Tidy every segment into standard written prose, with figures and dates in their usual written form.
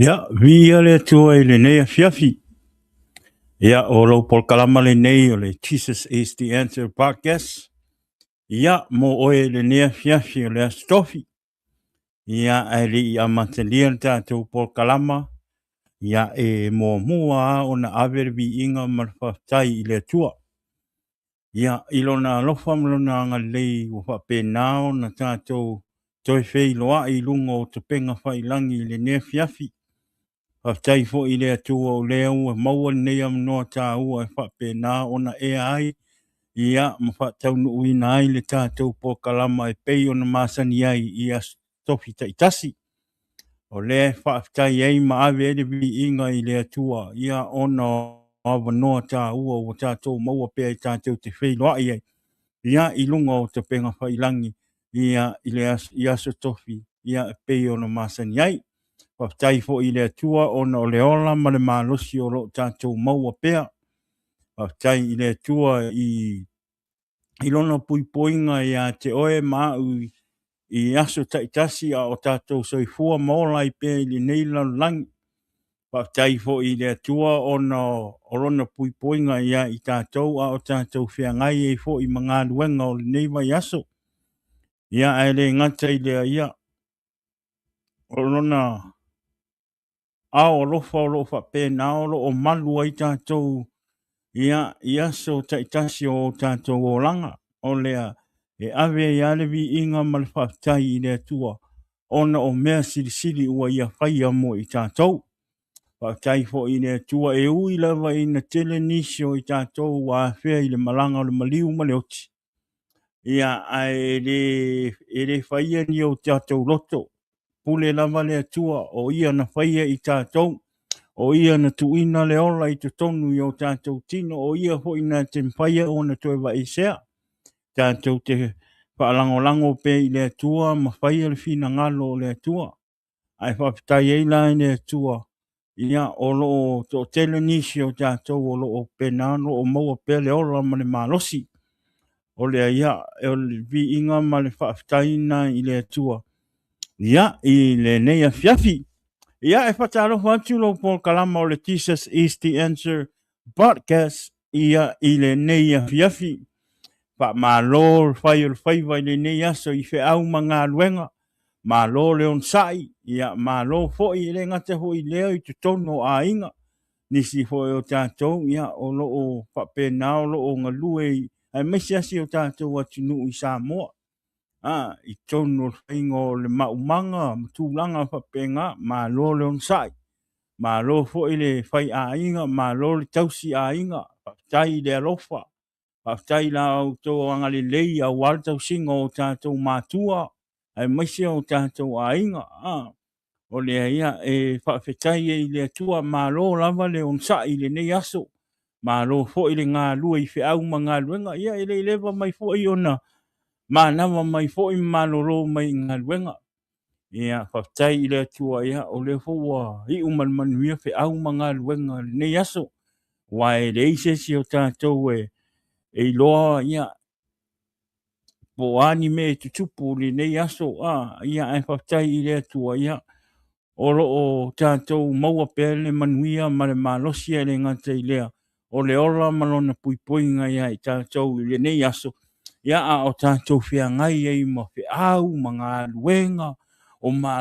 Ia, via le tua i le nea fiafi. Ia, o lau pol kalama le nei o le Jesus is the Answer podcast. Ia, mo oe le nea fiafi o le astofi. Ia, ai li i amatalia le tātou pol kalama. Ia, e mo mua o na averbi inga marwhaftai i le tua. Ia, ilona alofa mlona anga lei o whapenao na tātou toi fei loa i lunga o te penga whailangi i le nea fiafi. Haftai fo i lea tua o leo, maua nei am noa tā ua e whapena ona e ai, ia ma whatau nu uina ai le tātou po kalama e pei ona masani ai i a stofi taitasi. O lea whaftai ei ma ave ere vi inga i lea tua, ia ona awa noa tā ua o tātou maua pea i tātou te wheiloa i ai. Ia i lunga o te penga whailangi, ia i lea i aso tofi, ia e pei ona masani ai. Whaftai fo i lea tua ona o leola ma le malosi o lo tātou maua pea. Whaftai i lea tua i lona puipoinga i a te oe mau i aso taitasi a o tātou soifua maola i pea i le neila langi. Whaftai fo i lea tua ona o lona puipoinga i a i tātou a o tātou whiangai e fo i mga luenga o le neiva i aso. Ia e le ngata i lea ia o lona ao lofa o lofa pena o lo o malu ai tātou ia so taitasi o tātou o langa o lea e ave i alevi inga malwhaftai i lea tua ona o mea sirisiri ua ia whaia mo i tātou. Whaftai fo i lea tua e ui lava i na tele nisio i tātou wa whea i le malanga o le maliu ma le oti. Ia e le whaia ni o tātou loto. Pule lava lea tua o ia na whaia i tātou. O ia na tuina le ola i te tonu i o tātou tino, o ia hoi na te mwhaia o na toe wa i sea. Tātou te whaalango pe i lea tua, ma whaia le whina ngalo o lea tua. Ai whaptai ei la i lea tua. Ia o loo to tele nisi o tātou o loo pena, o maua pe le ola ma le malosi. O lea ia, o le vi inga ma le whaptai na i lea tua. Ia, i le neia fiafi. Ia e whataro whatu lo po kalama o le Jesus is the Answer podcast. Ia i le neia fiafi. Pa ma lo whai o whaiwa i le neia so i whi au ma ngā luenga. Ma lo le on sai. Ia ma lo fo i le ngata ho i leo i te tono a inga. Nisi fo o tātou ia o lo o whapena o lo o ngalue i. Ai mesiasi o tātou atu nu i Samoa. I tono whaingo le maumanga, tūlanga whapenga, ma lo le on sai. Ma lo fo i le whai a inga, ma lo le tausi a inga, whaftai le alofa, whaftai la au tō angale lei a waltau singa o tātou mātua, ai maise o tātou a inga, o le ia e whawhetai e le atua, ma lo lava le on sai le nei aso, ma lo fo i le ngā lua i whi au ma ngā luenga, ia i le lewa mai fo i ona, ma nawa mai fo i malolo mai ngā luenga. Ia, whaftai i le atua ia, o le fua i umanmanuia whi au ma ngā luenga nei aso. Wai le ise si o tātou e loa ia, po ani me tutupu le nei aso, ia e whaftai i le atua ia, o lo o tātou maua pēle manuia ma le malosia le ngata i lea, o le ola malona puipoinga ia i tātou i le nei aso. Ia a o tātou whiangai ei ma whi au, ma ngā luenga, o ma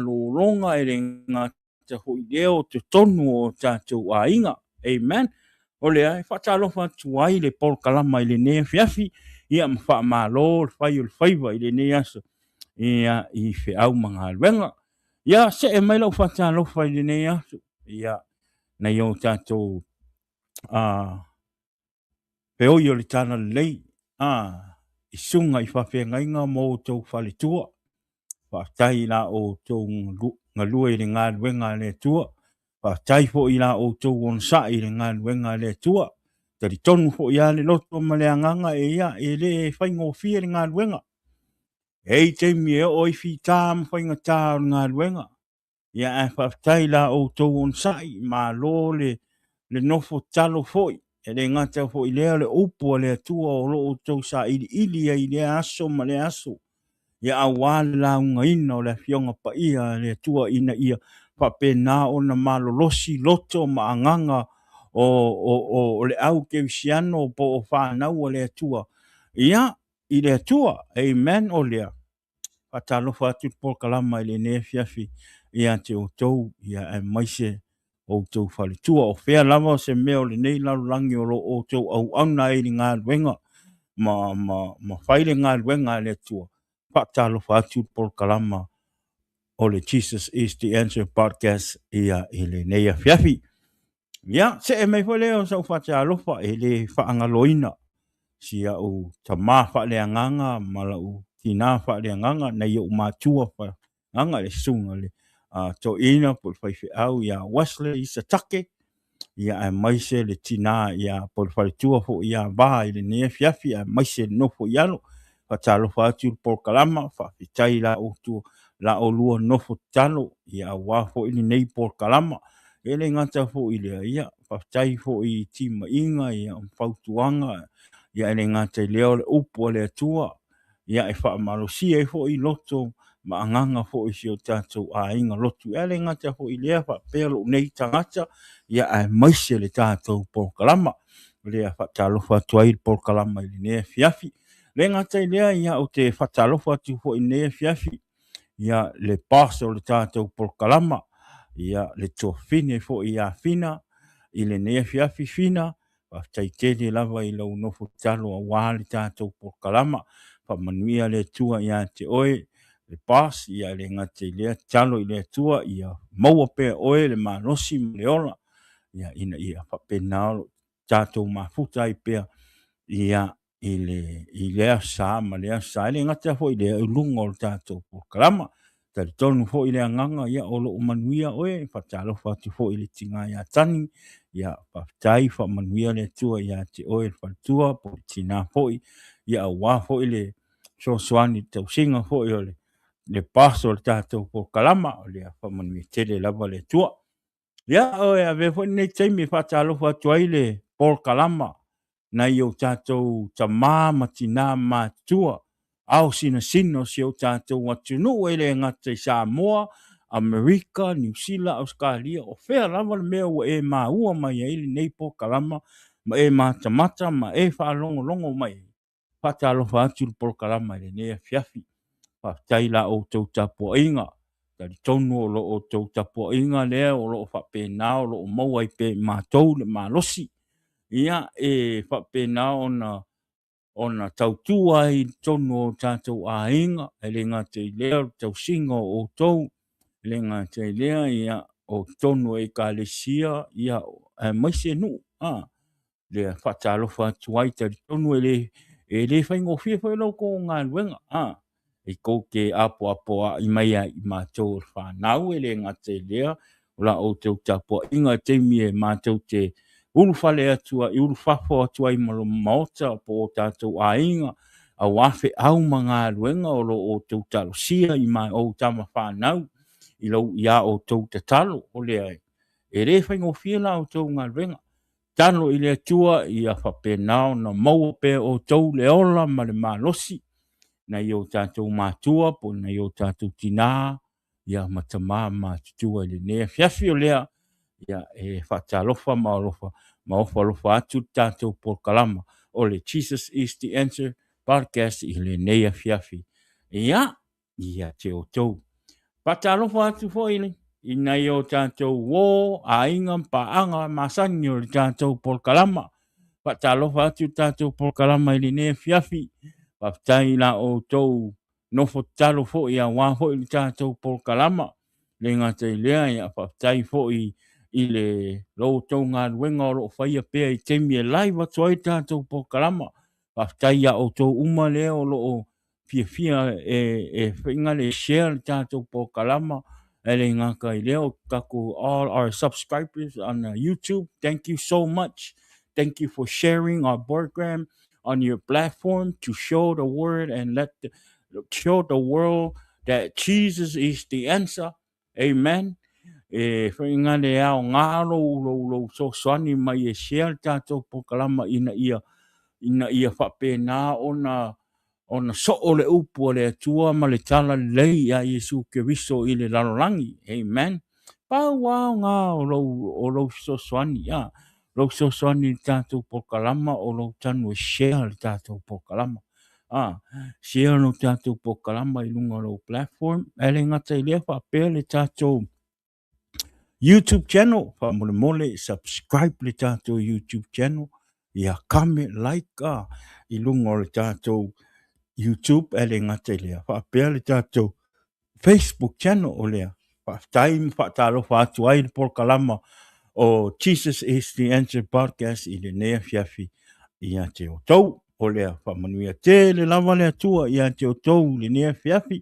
lolonga e re ngā te hui leo te tonu o tātou a inga. Amen. O lea, e whatalofa tuai le pol kalama i le nea fiafi, ia ma wha ma lo, le whai o le whaiva i le nea aso. Ia i whi au ma ngā luenga. Ia se e mai lau whatalofa i le nea aso. Ia, nei o tātou peoi o le tāna lei. I sunga i whawhengainga mō tau whaletua. Whaftai la o tau ngalua i le ngā luenga le tua. Whaftai fo i la o tau on sa i le ngā luenga le tua. Tari tonu fo i ale loto ma le anganga e ia e le whaingo fia le ngā luenga. Ei teimi e oi fi tā ma whainga tā o ngā luenga. Ia e whaftai la o tau on sa i ma lo le nofo talo foi. E le ngata fo i lea le upo le atua o lo o tau sa ili i le aso ma le aso. Ia a wale la unga ina o le fionga pa ia le atua ina ia whapena o na malolosi loto maanganga o le au ke visiano po o whanau o le atua. Ia, i le atua, amen o lea. Whatalofa atu po kalama i le ne fiafi ia te o tou, ia e maise o tou whalitua. O whea lava se mea o le nei lalulangi o tou au auna e ni ngā luenga, ma whaile ngā luenga le atua. Whatalofa atu po kalama o le Jesus is the Answer podcast ia i le nei fiafi. Ia, se e mei whale o sau whatalofa e le whaangaloina. Sia o tamā whaaleanganga, mala o tina whaaleanganga, na i o mātua whaanga le sunga le. To ina, por whaiwhi au, ia Wesley isa take, ia e maise le tina, ia por whaitua ho ia wā, i le nea fiafi, ia maise nofo ialo, whatalo whātu por kalama, whawhitai la o tu, la o lua nofo talo, ia wā ho i nei por kalama, ele ngata ho i lea, ia, whawhitai ho i tima inga, ia whautuanga, ia ele ngata i leo le upo le atua, ia e whaamalosia e ho i loto, ma anganga ho i si o tātou a inga lotu. Ele ngata ho i lea whapelo nei tangata, ia e maise le tātou por kalama, lea whatalofa tuai por kalama i le nea fiafi. Le ngata i lea ia o te whatalofa tu ho i nea fiafi, ia le paso le tātou por kalama, ia le tofine ho i a fina, i le nea fiafi fina, taitele lava i lau nofo talo a wāle tātou por kalama, whamanuia le tua ia te oe, le pas, ia le ngate lea talo i le tua, ia maua pe oe le manosi le ola, ia whapenao tātou mafuta i pea, ia i lea sa, ma lea sa, le ngate ho i lea ulunga o tātou por kalama, tari tonu ho i lea nganga, ia olo o manuia oe, whatalo whatu ho i le tinga ia tani, ia whaftai whamanuia le tua ia te oe whatua po tina hoi ia wā hoi le soani tau singa hoi o le paso le tātou po kalama o le whamanuia tele lava le tua. Ia oe a ve hoi nei teimi whatalo whatua i le por kalama na i o tātou ta māma tina mātua au sina sino si o tātou atunu e le ngata i Samoa, Amerika, New Zealand, Australia, o whea lava le mea ua e maua mai e ili nei po kalama, ma e mātamata, ma e whaalongo longo mai. Whatalofa atu po kalama le nea fiafi, whaftai la o tau tapua inga, tari tonu o lo o tau tapua inga lea, o lo o whapena o lo o maua i pe mātou le mālosi. Ia e whapena ona tautua i tonu o tātou a inga, e le ngā te lea tau singa o tau, le ngā te lea ia o tonu e ka lesia ia maise nu le whatalofa tuai tari tonu e le whaingo whia whai lau ko ngā luenga e kou ke apo i mai i mātou whanau e le ngā te lea o la o tau tapua inga te mi e mātou te urufale atua i urufafo atua i malo maota po tātou a inga a wafe au mga luenga o lo o tau talosia i mai o tama whanau i lau ia o tau te talo o lea e re whaingo whia la o tau ngā renga. Talo i lea tua i a whapenao na maua pe o tau le ola ma le malosi na i o tātou mātua po na i o tātou tina i a matama mātua i le nea fiafi o lea ia e whatalofa ma ofa atu tātou por kalama o le Jesus is the Answer podcast i le nea fiafi. Ia te o tau. Patalofa atu foile i nei o tātou wō a inga paanga masangi o le tātou por kalama. Patalofa atu tātou por kalama i le nea fiafi. Patai la o tau nofo talo fo i a wāho i le tātou por kalama. Le ngata i lea i a patai fo i le lo tau ngā ruenga o lo whaia pēr i temi e laiva toa i tātou por kalama. Patai a o tau uma lea o lo o fia e whinga le share tātou po kalama e le ngaka i leo kako all our subscribers on YouTube. Thank you so much. Thank you for sharing our program on your platform to show the word and show the world that Jesus is the answer. Amen. E whinga le ao ngaro lo so swani mai e share tātou po kalama ina ia whapena ona so le upu le tua ma le tala lei a Iesu ke viso i le lalolangi. Amen. whāwāonga o lo sosoani, lo sosoani le tātou pokalama o lo tanu e share le tātou pokalama. Share no tātou pokalama I lunga lo platform, ele ngata I lea whapea le tātou YouTube channel, mole subscribe le tātou YouTube channel, ia kame, like, I lunga o le tātou YouTube, ele ngata I lea whapea le tātou Facebook channel o lea. Time whaatalo whaatu ai le pokalama o Jesus is the Answer podcast I le nea fiafi ia te o tau o lea whamanuia te le lava lea tua ia te o tau le nea fiafi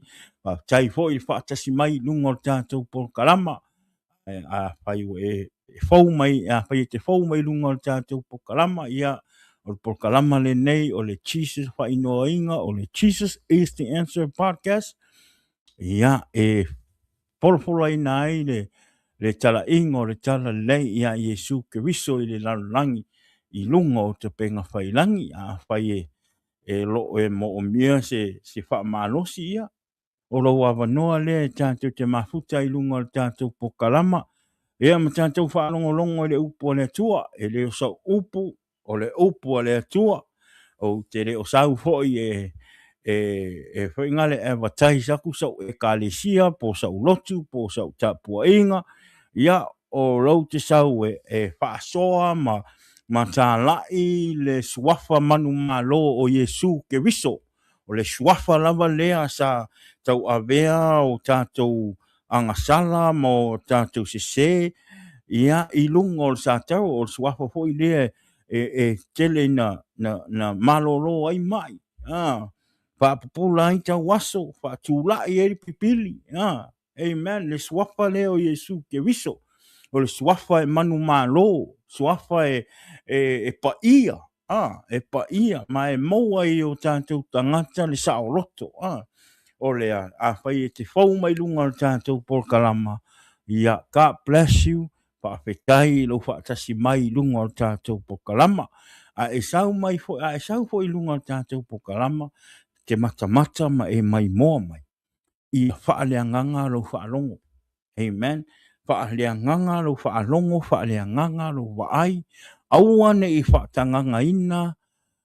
tai fo I whaatasi mai lunga o tātou pokalama a whai e whau mai a whai te whau mai lunga o tātou pokalama ia o pokalama le nei o le Jesus whainoa inga o le Jesus is the Answer podcast ia polopolo ai nai le tala ingo le tala lei ia Iesu Keriso I le lalangi I lunga o te penga whailangi a whai lo e mo o mia se whaamalosi ia o lo wawanoa le tātou te mafuta I lunga o tātou pokalama ia ma tātou whaalongolongo le upu o le tua le o sau upu o le upu o le tua o te le o sau foi foi ngale advertise aku sau kalesia po sau lotu po sau tapua inga ia o lo te sau whaasoa ma tā lai le suafa manu malo o Iesu Keriso o le suafa lava lea sa tau avea o tātou angasala mo tātou sese ia I lunga o sa tau o suafa foi lea tele na malolo ai mai Whapapula I tau waso, whaatulai eri pipili. Amen. Le swafa leo Iesu Keriso. O le swafa manu malo. Swafa paia. Paia. Ma maua I o tātou tangata le sao loto. O lea, a whai te whau mai lunga o tātou porkalama. Ia, God bless you. Whaafetai lo whaatasi mai lunga o tātou porkalama. A sau mai fo, a sau fo I lunga o tātou porkalama. Te mata ma mai moa mai. I whaaleanganga lo whaalongo. Amen. Whaaleanganga lo whaalongo, whaaleanganga lo waai. Aua I whaatanganga ina,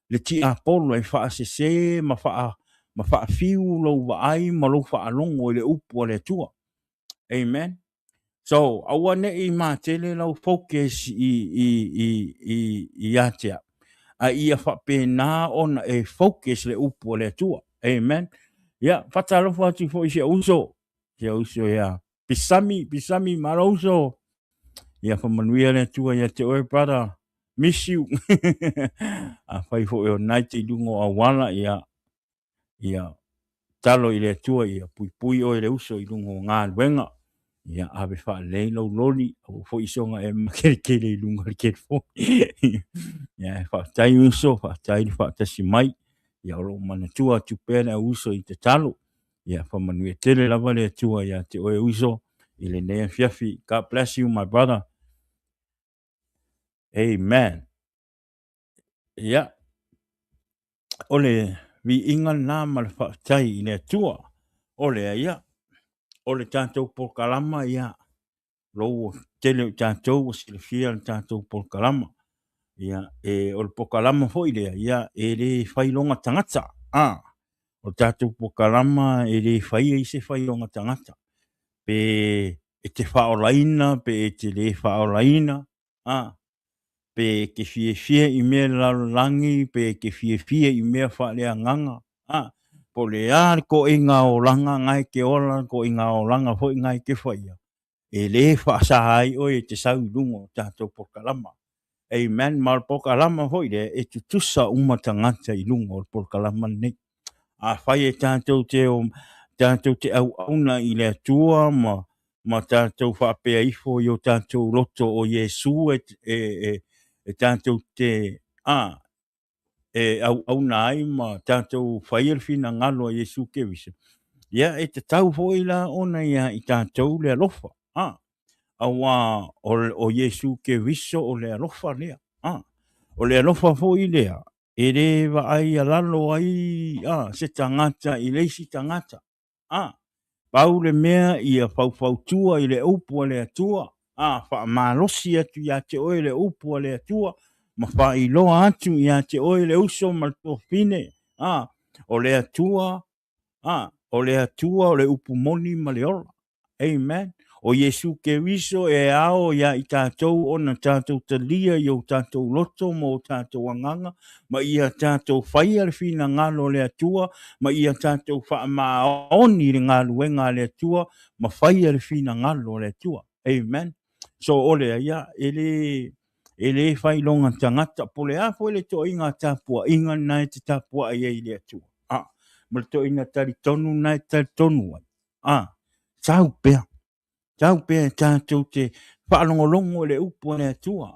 le ti apolo whaasese, ma whaafiu lo waai, ma lo whaalongo le upu le tua. Amen. So, aua I mātele lau focus I atea. A ia whapena ona focus le upo le tua. Amen. Ia, whatalofa atu fo I se uso. Se uso ia. Pisami maroso. Ia whamanuia le tua ia te oe brother. Miss you. A whai fo eo naite lungo a wala ia. Ia talo I le tua ia. Pui o le uso I lungo ngā luenga. Ia ave wha leilo loli. O fo isonga makere I lungo le fo. Ia whaatai uso, whaatai whaatasi mai. Ia oro manatua tupena uso I te talo. Ia whamanui tele lava le tua ia te oe uso. I le nea fiafi. God bless you, my brother. Amen. Ia. Ole vi inga nā mala whaatai I le tua. Ole ia. Ole tātou pokalama ia. Lo tele tātou o sile fia tātou pokalama. Ia, o le pokalama foi lea, ia, le whailonga tangata. O tātou pokalama, le whaia I se whailonga tangata. Pe te whaolaina, pe te le whaolaina. Pe ke fie I mea lalangi, pe ke fie I mea whalea nganga. Po le ko inga o langa ngai ke ola, ko inga o langa foi ngai ke whaia. Le whaasahai oi te sau lungo tātou pokalama. Amen. Mal pokalama hoi le tutusa umatangata I lunga o pokalama nei. A whai tātou te au auna I le atua ma tātou whapea ifo I o tātou loto o Iesu tātou te au auna ai ma tātou whaierwhina ngalo a Iesu Keriso. Ia te tau hoi la ona ia I tātou le alofa. Awa o Iesu Keriso o le alofa lea. O le alofa foi lea. Le va ai alalo ai se tangata I leisi tangata. Pau le mea ia fau i le upu le atua. Wha malosi atu ia te oe le upu le atua. Ma wha i loa atu ia te oe le uso ma to fine. O le atua, o le atua o le upu moni ma le ola. Amen. O Iesu ke wiso e ao ia i tātou o na tātou talia i o tātou loto mo tātou anganga, ma ia tātou whaia le whina ngalo le atua, ma ia tātou wha maoni le ngaluenga le atua, ma whaia le whina ngalo le atua. Amen. So ole ia, ele whai longa tangata po le apo ele to inga tāpua, inga nai te tāpua i le atua. Ma to ina tari tonu nai tari tonu ai. Tau pea. Tau pea tātou te whaalongolongo le upo le atua.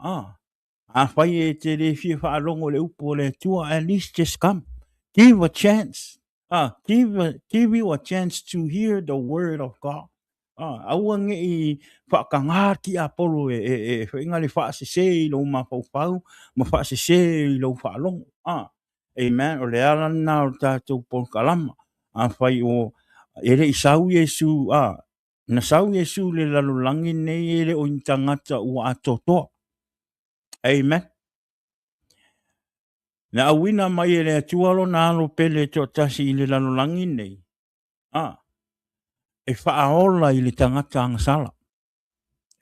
Whai e te le fia whaalongo le upo le atua, at least just come. Give a chance. Give you a chance to hear the word of God. Aua nge i whaakangaki a polo e whainga le whaasese i lo mawhauwhau, ma whaasese i lo whaalongo. Amen. O le alana o tātou polkalama. Whai o ere i sau Iesu, na sau Iesu le lalolangi nei ele o intangata ua atotoa. Amen. Na awina mai ele atualo na alo pele to tasi i le lalolangi nei. E whaaola i le tangata angasala.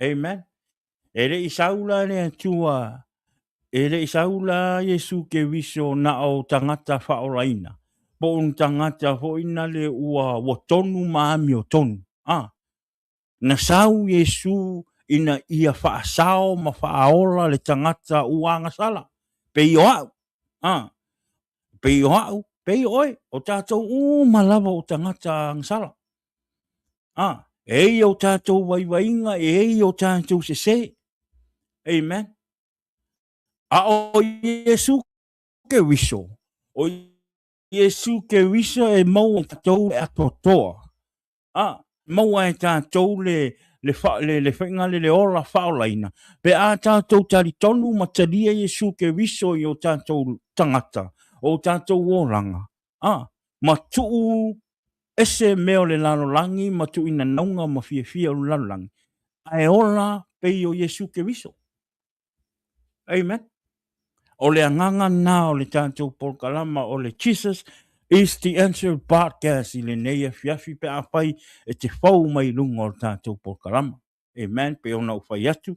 Amen. Ele i saula le atua. Ele i saula Iesu ke wiso na o tangata whaolaina. Po un tangata ho ina le ua watonu maami o tonu. Na sau Iesu ina ia whaasao ma whaaola le tangata uanga sala. Pei o au. Pei o au. Pei oi. O tātou malava o tangata ang sala. E o tātou waiwainga, e o tātou sese. Amen. O Iesu ke wiso. O Iesu ke wiso e mau tātou e atotoa. Maua e tātou le whainga le ola whaolaina. Pe a tātou tari tonu ma taria Iesu ke wiso i o tātou tangata, o tātou oranga. Ma tuu ese meo le lalolangi, ma tuu ina naunga ma fia o lalolangi. Ai ola pei o Iesu ke wiso. Amen. O le anganga na o le tātou polkalama o le Jesus is the answer podcast i le neia fiafi pe a pai e te whau mai lunga o tātou polkalama. Amen. Pe ona u whai atu.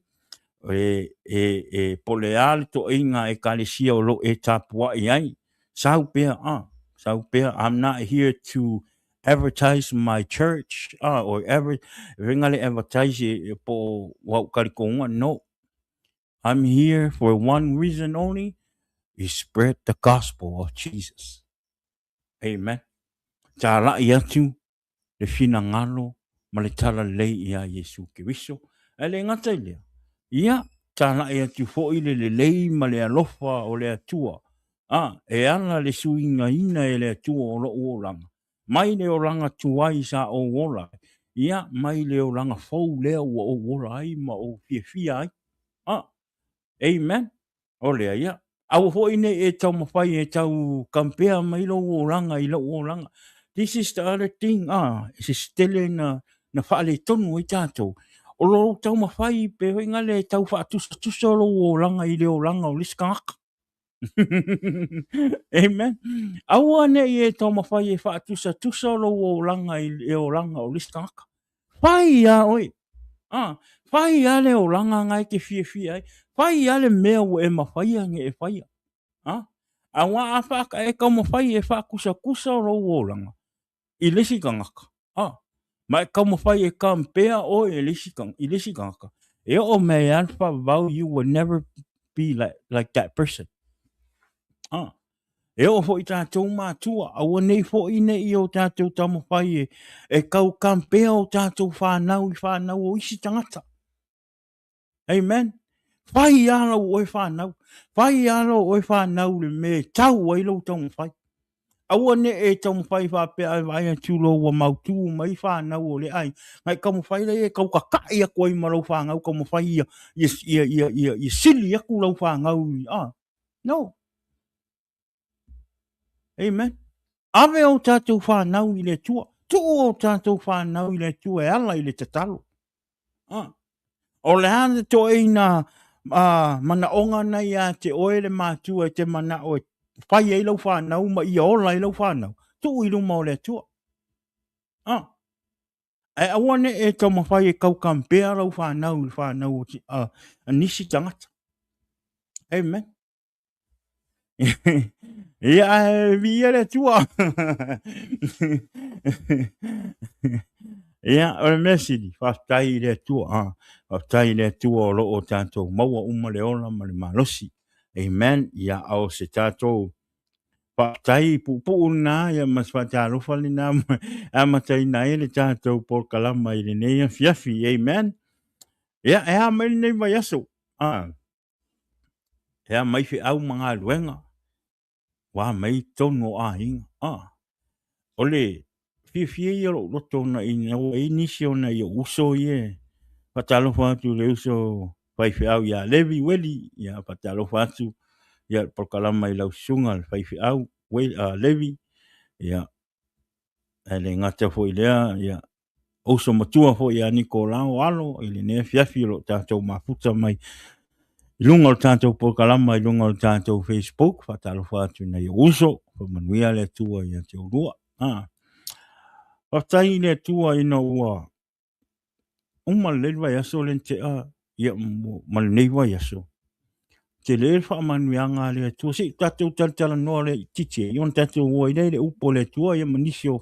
Pole ale to inga e kalesia o lo e tāpua i ai. Sau pea, I'm not here to advertise my church, or ringale advertise po wau karikonga. No. I'm here for one reason only, is spread the gospel of Jesus. Amen. Tā lai atu le whina ngalo ma le tala lei ia Iesu ke wiso. E le ngata lea. Ia, tā lai atu fo i le lei ma le alofa o le atua. E ana le suinga ina e le atua o lo oranga. Mai le oranga tuai sa o ola. Ia, mai le oranga fau lea o ola ai ma o fia ai. Amen. O lea ia. Au hoi ne e tau mawhai e tau kampea mai lo oranga i lo oranga. This is the other thing. Se stele na whaale tonu i tātou. O lo tau mawhai pe hoi ngale tau whaatusa lo oranga i le oranga o liskangaka. Amen. Au ane e tau mawhai e whaatusa lo oranga i le oranga o liskangaka. Whai a oi. Whai a le oranga ngai ke fia ai. Whai a le mea o e mawhai ange e whai. A wā a whaka e kau mawhai e whakusa o lo oranga. I lesi kangaka. Mai kau mawhai e kampea o e lesi kangaka. E o mei alpha vau, you will never be like that person. E o fo i tātou mātua. Aua nei fo i nei i o tātou tamawhai e kau kampea o tātou whanau o isi tangata. Amen. Whai ala o e whanau. Whai ala o e whanau le me tau ai lo tau mwhai. Aua ne e tau mwhai whapea ai vai atu lo wa mautu mai whanau o le ai. Ngai kau mwhai le e kau kakai a koi ma lo whangau kau mwhai ia sili aku lo whangau. No. Amen. Ave o tātou whanau i le tua. tu o tātou whanau I le tu e ala I le tatalo. O le hana to ina mana onga na ia te oele mātua te mana o whai e lau whanau ma I ola I lau whanau. Tu I luma o le tua. E awane e tau mawhai e kau kampea lau whanau a nisi tangata. Amen. Ia via le tua. Ia o le mesiri, whaftai le tua. Whaftai le tua o lo o tātou maua uma le ola ma le malosi. Amen. Ia au se tātou whaftai pupu na ia mas whatarofa le nā amatai na e le tātou por kalama I le neia fiafi. Amen. Ia ea mai nei vai aso. Ea mai fi au mga luenga. Wa mai tono a inga. Ole fie I loto na ina o nisi ona I uso ie. Patalo fatu le uso fai fi au ia levi weli ia patalo fatu ia por kalama I lau sunga fai fi au levi ia ele ngata fo ilea ia uso matua fo ia Nicolao alo ile ne fiafi lo tatou mafuta mai lunga o tātou por kalama I lunga o tātou Facebook patalo fatu na ia uso fo manuia le tua ia te urua. Whaftai le tua ina ua lewa yaso len te ia malneiwa yaso. Te le wha manuianga le tua si tātou tala noa le tite. Ion tātou ua le upo le tua ia manisio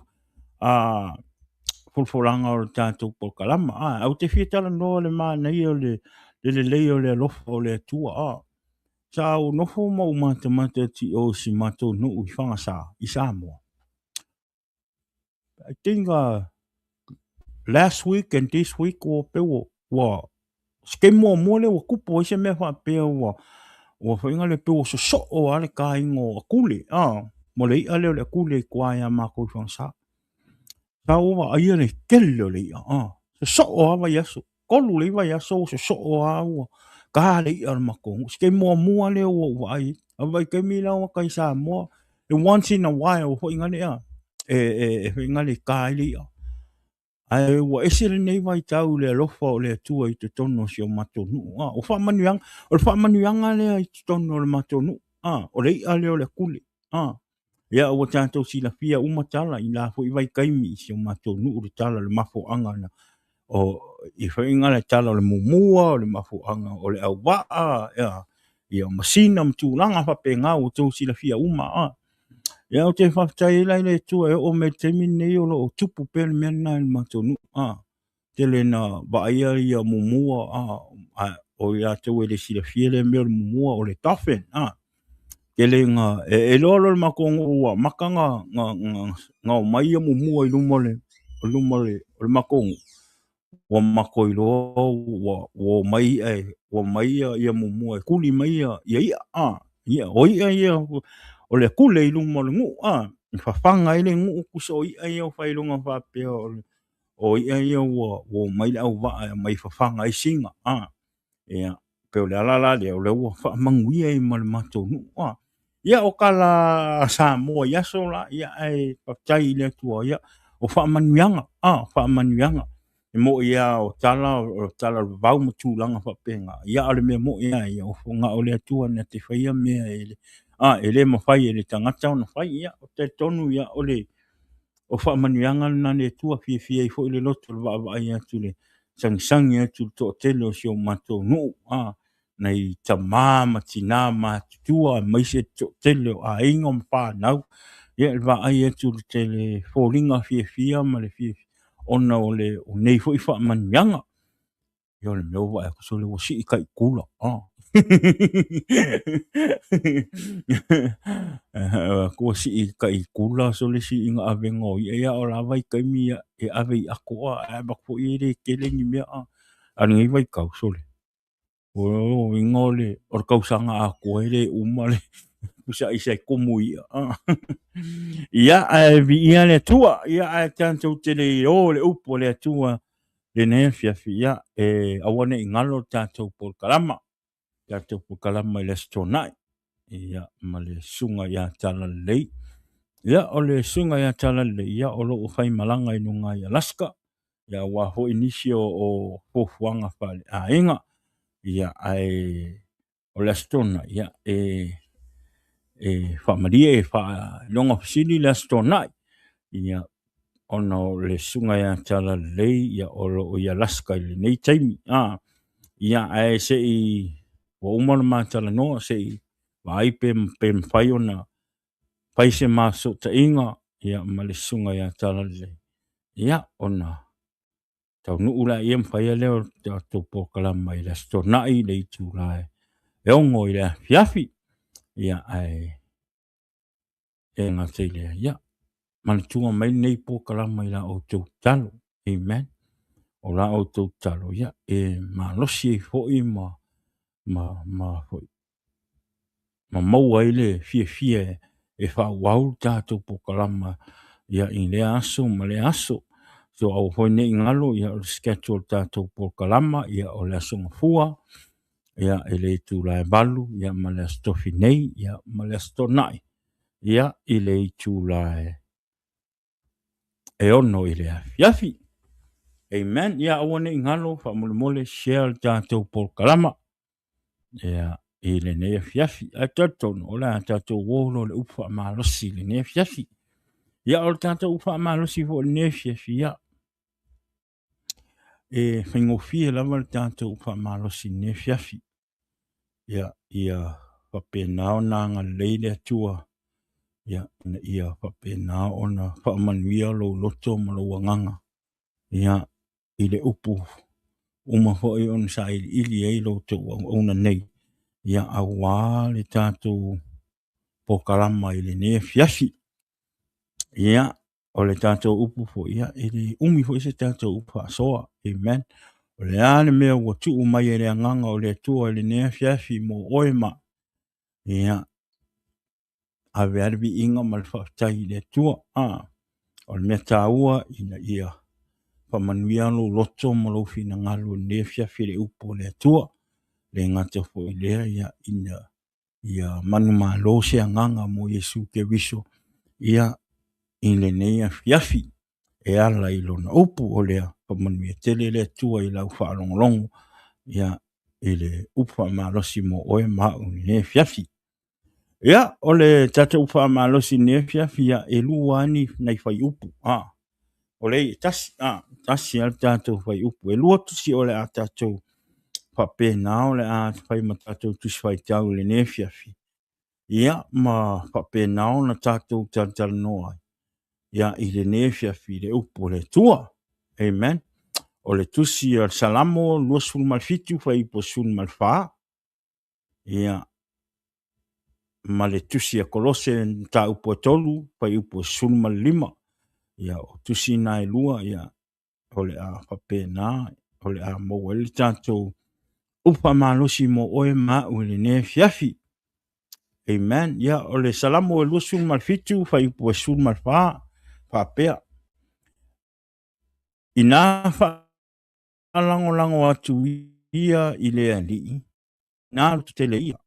fulfulanga o tātou por kalama. Au te fia tala noa le maa nei o le leo le lofo le tua. Sa au nofo mau mata ti o si mato no I whangasa I Samoa. I think last week and this week wa skemo mo le wa kupo se me fa pe wa whainga le pe o so o ale ka ingo kule mo le ale le kule kwa ya ma ko fansa ta o wa ai le kello le so o wa yaso kolu le wa yaso so o wa ka le ar ma ko skemo mo le o ai vai ke mi la wa kai sa mo once in a while whainga le whainga le ka le ai wa esere nei vai tau le alofa o le atua I te tono si o matonu. O wha manuanga le I te tono o le matonu. O le ia leo le kule. Ia o tātou si la fia umatala I la fo I vai kaimi si o matonu o le tala le mafo anga na. O I whainga le tala o le mumua o le mafo anga o le au waa. Ia masina mtulanga whapenga o tau si la fia uma. Ia o te whaftai lai le tua o me te mine o lo tupu pēle mena I matonu. Te le na vaia ia mumua o ia tau le sila fiele mea le mumua o le tafen. Te le nga e lolo le makongo ua makanga nga o mai ia mumua I luma le makongo. Wa mako I lo wa mai ia mumua kuli mai ia o ia o le kule I luma le ngu whawhanga I le ngu kuso ia o whailunga whapea o ia o mai au wa mai whawhanga I singa ia peo le alala le o le ua whamanguia I ma le matonu ia o kala Samoa yaso la ia ai patai le tua ia o whamanuianga mo ia o tala vau matulanga whapenga ia ale me mo ia o nga o le tua na te whaia mea ele mawhai ele tangata o na whai ia o te tonu ia o le o whaamanuianga na le tua fia I fo le loto le wa ia tu le sangisangi atu to tele o si o matonu nei tamama tina ma tua mai se to tele o ingo mpanau ia le wa ia tu le tele folinga fia ma le fia ona o le o nei fo I whaamanuianga ia le meo wa ko so le wasi I kai kula ko si kai kula so le si inga avengo ia o la vai kai mi e ave ako ba ko I le kele ni me ani vai ka so le o ingole o ka usanga ako ele umale usa isa komu ia vi ia le tua ia tanto tele o le upo le tua le ne fia awane ingalo tanto por kalama tanto por kalama le stonai ia male sunga ia tala lei Ia o le sunga ia tala le ia o lo fai malanga inu ngai Alaska. Ia wa ho inisi o fofuanga fale a inga. Ia ai o le astona ia fa maria fa longa fasili le astona. Ia ona o le sunga ia tala le ia o lo o ia Alaska le nei taimi. Ia ai se I o umana matala noa se I vai pe fai ona fai se maso ta inga ia ma le sunga ia tala le. Ia ona tau nuula ia mwhaia leo tau pokalama I le astonai le itu lai. E ongo I le fiafi. Ia ai e ngā teilea. Ia manitunga mai nei pokalama I la o tau talo. Amen. O la o tau talo. Ia e malosi e foi ma foi. Ma maua I le fia e whauau tātou pokalama. Ia I le aso ma le aso. So au hoi nei ngalo ia o schedule tātou pokalama ia o le aso ngafua. Ia e le tu lai balu, ia ma le stofi nei, ia ma le stonai. Ia I le tu lai e ono I le afiafi. Amen. Ia awane ngalo fa mole mole share tātou pokalama. Ia I le nei afiafi. A tātou o la tātou wolo le ufa malosi le nei afiafi. Ia o tātou ufa malosi fo le nei afiafi. Ia e whaingofie lava le tātou ufa malosi nei afiafi. Ia whapenao nā ngā leile atua. Ia whapenao na whaamanuia lo loto ma lo wanganga. Ia I le upu. Uma hoi on sa ili ei lo te una nei. Ia awa le tātou pokalama I le ne fiafi. Ia o le tātou upu fo ia. Ili umi fo se tātou upa soa. Amen. O le ane mea ua tuu mai e le anganga o le atua le ne fiafi mo oema. Ia a verbi inga mal whaktai le tua. O le mea tāua ina ia whamanuialo loto malo fina ngalo ne fiafi le upo le tua. Le ngata fo I lea ia manu malo se anganga mo Iesu ke viso. Ia I le neia fiafi e ala I lona upu o lea whamanuia tele le tua I lau whaalongolongo. Ia I le upa malosi mo oe mau ne fiafi. Ia, o le tata upa malosi ne fiafi ia e luani nei whai upu. O le tasi al tata whai upu. E lua tusi o le a tata whape nao le a whai ma tata tusi whai tau le ne fiafi. Ia, ma whape nao na tata tata noa. Ia, I le ne fiafi le upu le tua. Amen. O le tusi al salamo lua sul malfitu whai po sul malfaa. Ia, ma le tusi a kolose ta upo tolu, pai upo sulma lima. Ia o tusi na e lua, ia o le a pape na, o le a mo ele tato upa malosi mo oe ma ule ne fiafi. Amen. Ia o le salamo e lua sulma fitu, pai upo sulma fa, papea. Ina fa lango atu ia I le ali. Na tu tele ia.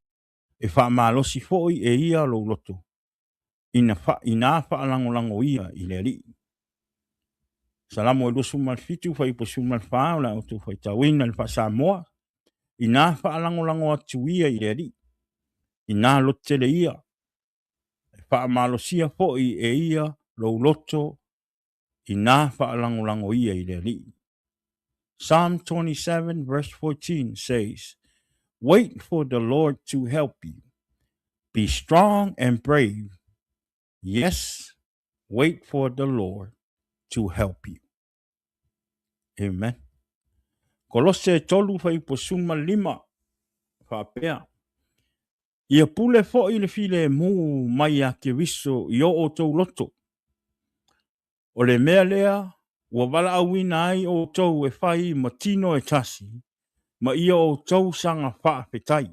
E fa malosi foi e ia lo loto. Ina fa lango ia I le ali. Salamo e lusu malfitu fai po sumal fa la tu fai tawina le fa Samoa. Ina fa lango atu ia I le ali. Ina lotele ia. Fa malosia foi e ia lo loto. Ina fa lango ia I le ali. Psalm 27 verse 14 says, "Wait for the Lord to help you. Be strong and brave. Yes, wait for the Lord to help you." Amen. Kolose tolu fai po suma lima. Whapea. Ia pule fo I le file mu mai a ke viso I o tau loto. O le mea lea, ua wala awina ai o tau e whai ma tino e tasi, ma ia o tau sanga wha petai.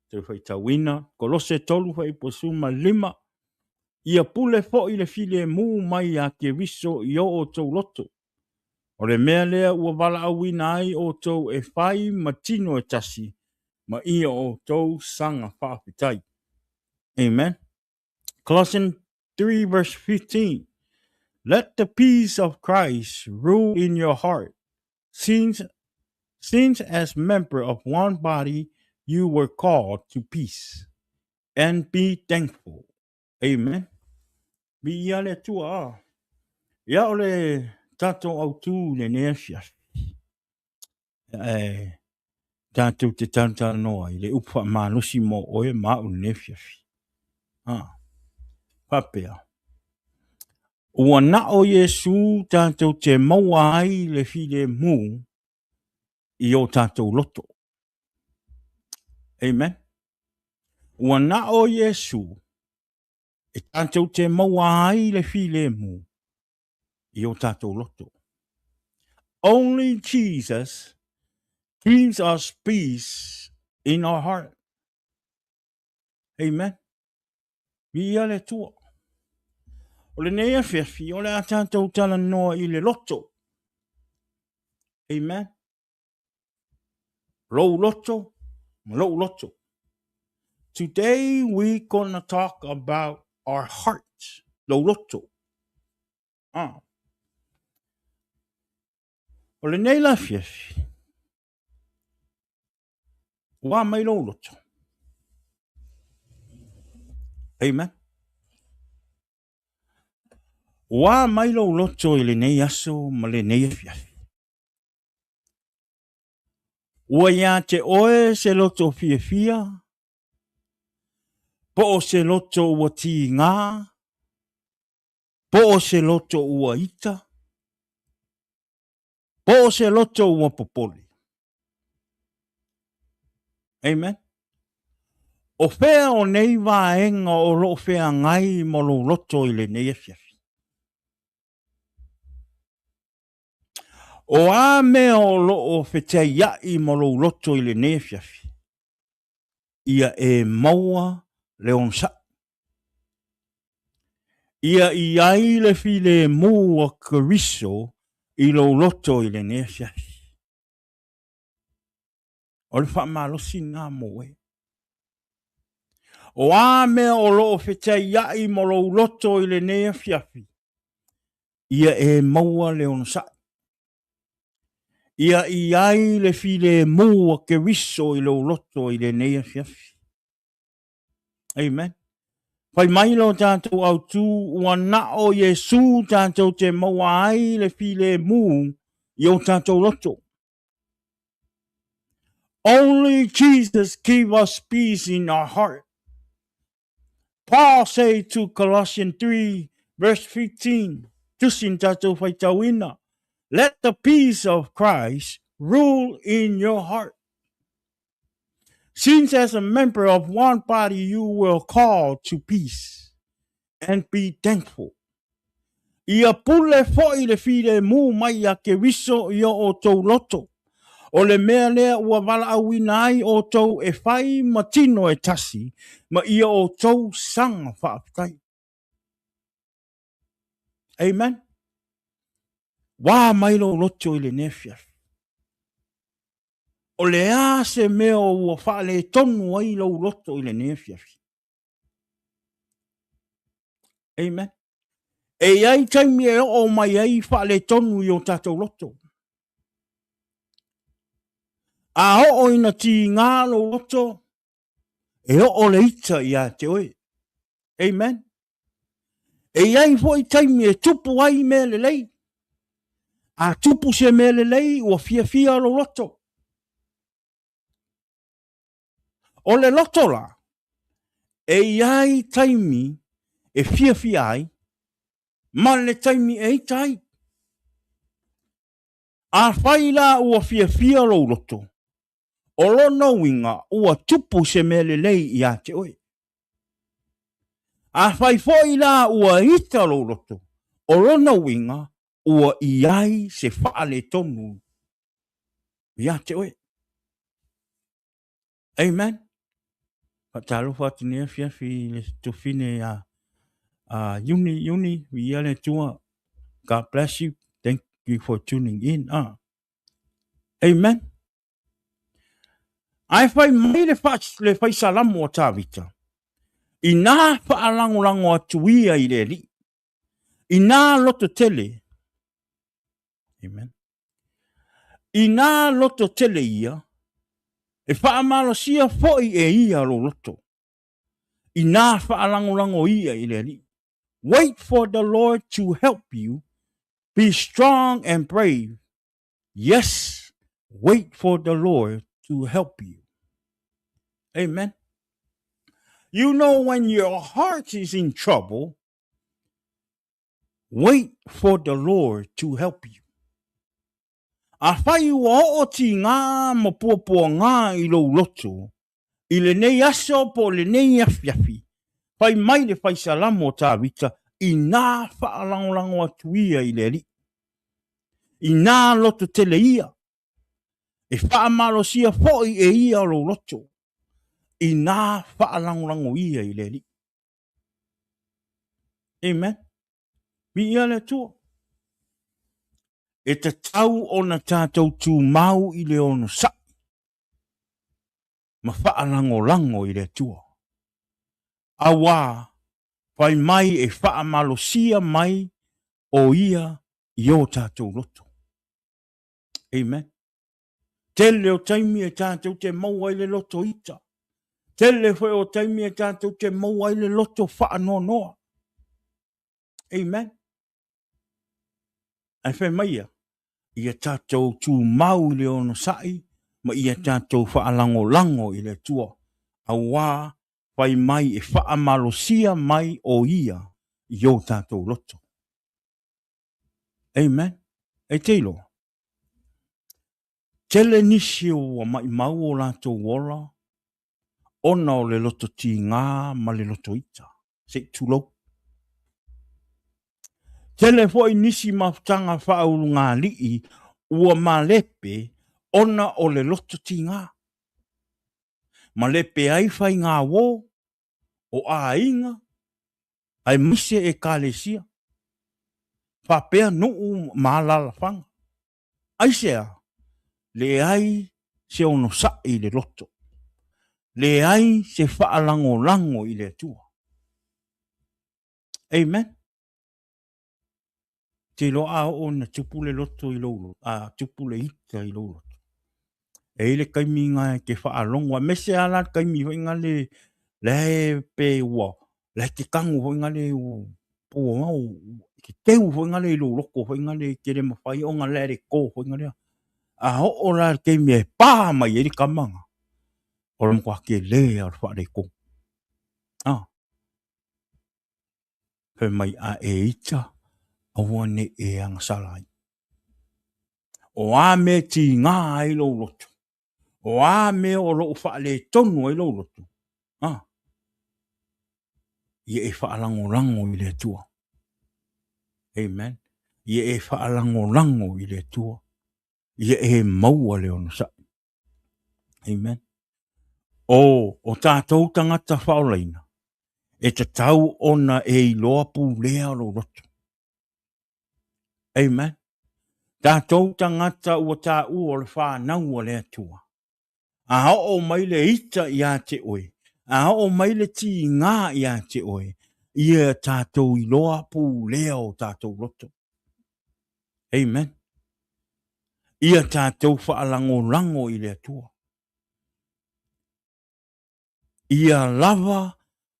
Te whai tawina, kolose tolu fai po suma lima. Ia pule fo I le file mu mai a ke viso I o tau loto. O le mea lea ua wala awina ai o tau e whai ma tino e tasi, ma ia o tau sanga whaapitai. Amen. Colossians 3 verse 15. Let the peace of Christ rule in your heart. Since as member of one body you were called to peace and be thankful. Amen. Bi ia le tua. Ia ole tatou au tu le nefia. Tatou te tanta noa i le upa manusi mo oe ma u nefia. Papea. Ua na o Iesu tatou te maua ai le filemu i o tatou loto. Amen. Ua na o Iesu e tatou te maua ai le filemu i o tatou loto. Only Jesus gives us peace in our heart. Amen. Ia le tua. O le nea whiawhi, o le a tātou tala noa i le loto. Amen. Low loto, low loto. Today we gonna talk about our hearts. Low loto. O le nei la whiawhi. Wa mai low loto. Amen. Wa mai low loto i le nei aso ma le nei whiawhi. Ua ia te oe se loto fia. Po o se loto ua ti ngā. Po o se loto ua ita. Po o se loto ua popoli. Amen. O whea o nei vaenga o lo whea ngai mo lo loto i le nei whiawhi. O a mea o lo o whetea iai mo lo loto i le nei whiawhi. Ia e maua le onsa. Ia i ai le filemu a kariso i lo loto i le nei whiawhi. O le wha malosi ngā moe. O a mea o lo o whetea iai mo lo loto i le nei whiawhi. Ia e maua le onsa. Ia i ai le filemu a kariso i lo loto i le nei whiawhi. Amen. Pai mai lo tātou au tū ua na o Iesu tātou te maua ai le filemu i o tātou loto. Only Jesus gave us peace in our heart. Paul say to Colossians 3 verse 15, tusin tātou whaitawina, let the peace of Christ rule in your heart. Since as a member of one body you were called to peace and be thankful. Ia pule foi le fide mu mai a ke wiso ia o tau loto. O le mea lea ua wala awina ai o tau e whai matino e tasi, ma ia o tau sanga whaapitai. Amen. Wā mailo loto i le nefia. O le a se mea o ua whaale tonu ai lau loto i le nefia. Amen. E ai taimi e o mai ai whaale tonu i o tātou loto. A o ina ti ngā lo loto, e o le ita i a te oe. Amen. E ai fo i taimi e tupu ai me le lei. A tupu se me le lei ua fia lo loto. O le loto la, e ai taimi e fia ai, ma le taimi e itai. A whai la ua fia lo loto. O lona winga ua tupu se me le lei i a te oe. A whai foi la ua ita lo loto. O lona winga ua iai se whaale tonu i a te oe. Amen. Patalo whatine fiafi le tufine uni vi ale tua. God bless you. Thank you for tuning in. Amen. Ai fai mai le fai salamu o tawita. Ina whaalango atuia i le li. Ina loto tele. Amen. Ina loto tele ia. E whaamalo sia foi e ia lo loto. Ina whaalango ia i le li. Wait for the Lord to help you. Be strong and brave. Yes, wait for the Lord to help you. Amen. You know, when your heart is in trouble, wait for the Lord to help you. A whai ua o ti ngā mo pua ngā i lo loto. I le nei aso po le nei afiafi. Whai mai le whai salamo tā vita. I nā whaalangolango atuia i le li. I nā loto tele ia. E whaamalo sia foi e ia lo loto. I nā whaalangolango ia i le li. Amen. Mi ia le tua. E te tau o na tātou tū mau i le ono sa. Ma whaalangolango i le tua. Awa, whai mai e whaamalo sia mai o ia i o tātou loto. Amen. Tele o taimi e tātou te maua i le loto ita. Tele whai o taimi e tātou te maua i le loto whaanonoa. Amen. Ai whai mai ia. Ia tātou tū mau i le ono sai, ma ia tātou whaalangolango i le tua. Awa, whai mai e whaamalo sia mai o ia i o tātou loto. Amen. E teilo. Tele nisi o mai mau o lātou wola, ona o le loto ti ngā ma le loto ita. Se tulo. Tele foi nisi maftanga whaulu ngā lii, ua malepe, ona o le loto ti ngā. Malepe ai whai ngā wō, o a inga, ai mise e kālesia. Whapea nuu maalala whanga. Ai sea, le ai se ono sa i le loto. Le ai se whaalango lango i le tua. Amen. Te loa o na tupu le loto i lolo. Tupu le ita i lolo. E le kaimi ngā ke whaalongo. Mese ala kaimi hoi ngā le pe ua. Le te kangu hoi ngā le po ngau. Ke teu hoi ngā le loko hoi ngā le ke le mawhai o ngā le re ko hoi ngā le. A ho o la kaimi e pā mai e li kamanga. O la mkwa ke le a wha re ko. Pe mai a e ita. Awa ne e ang salai. O a me ti ngā i lo loto. O a me o lo wha le tonu i lo loto. Ie e whaalango i le tua. Amen. Ie e whaalango i le tua. Ie e maua le ono sa. Amen. O tātou tangata whaolaina. E te tau ona e i loa pu lea lo loto. Amen. Tātou tangata ua tā ua le whanau o le atua. A o mai le ita i a te oe. A o mai le ti ngā i a te oe. Ia tātou i loa pu lea o tātou loto. Amen. Ia tātou whaalango i le atua. Ia lava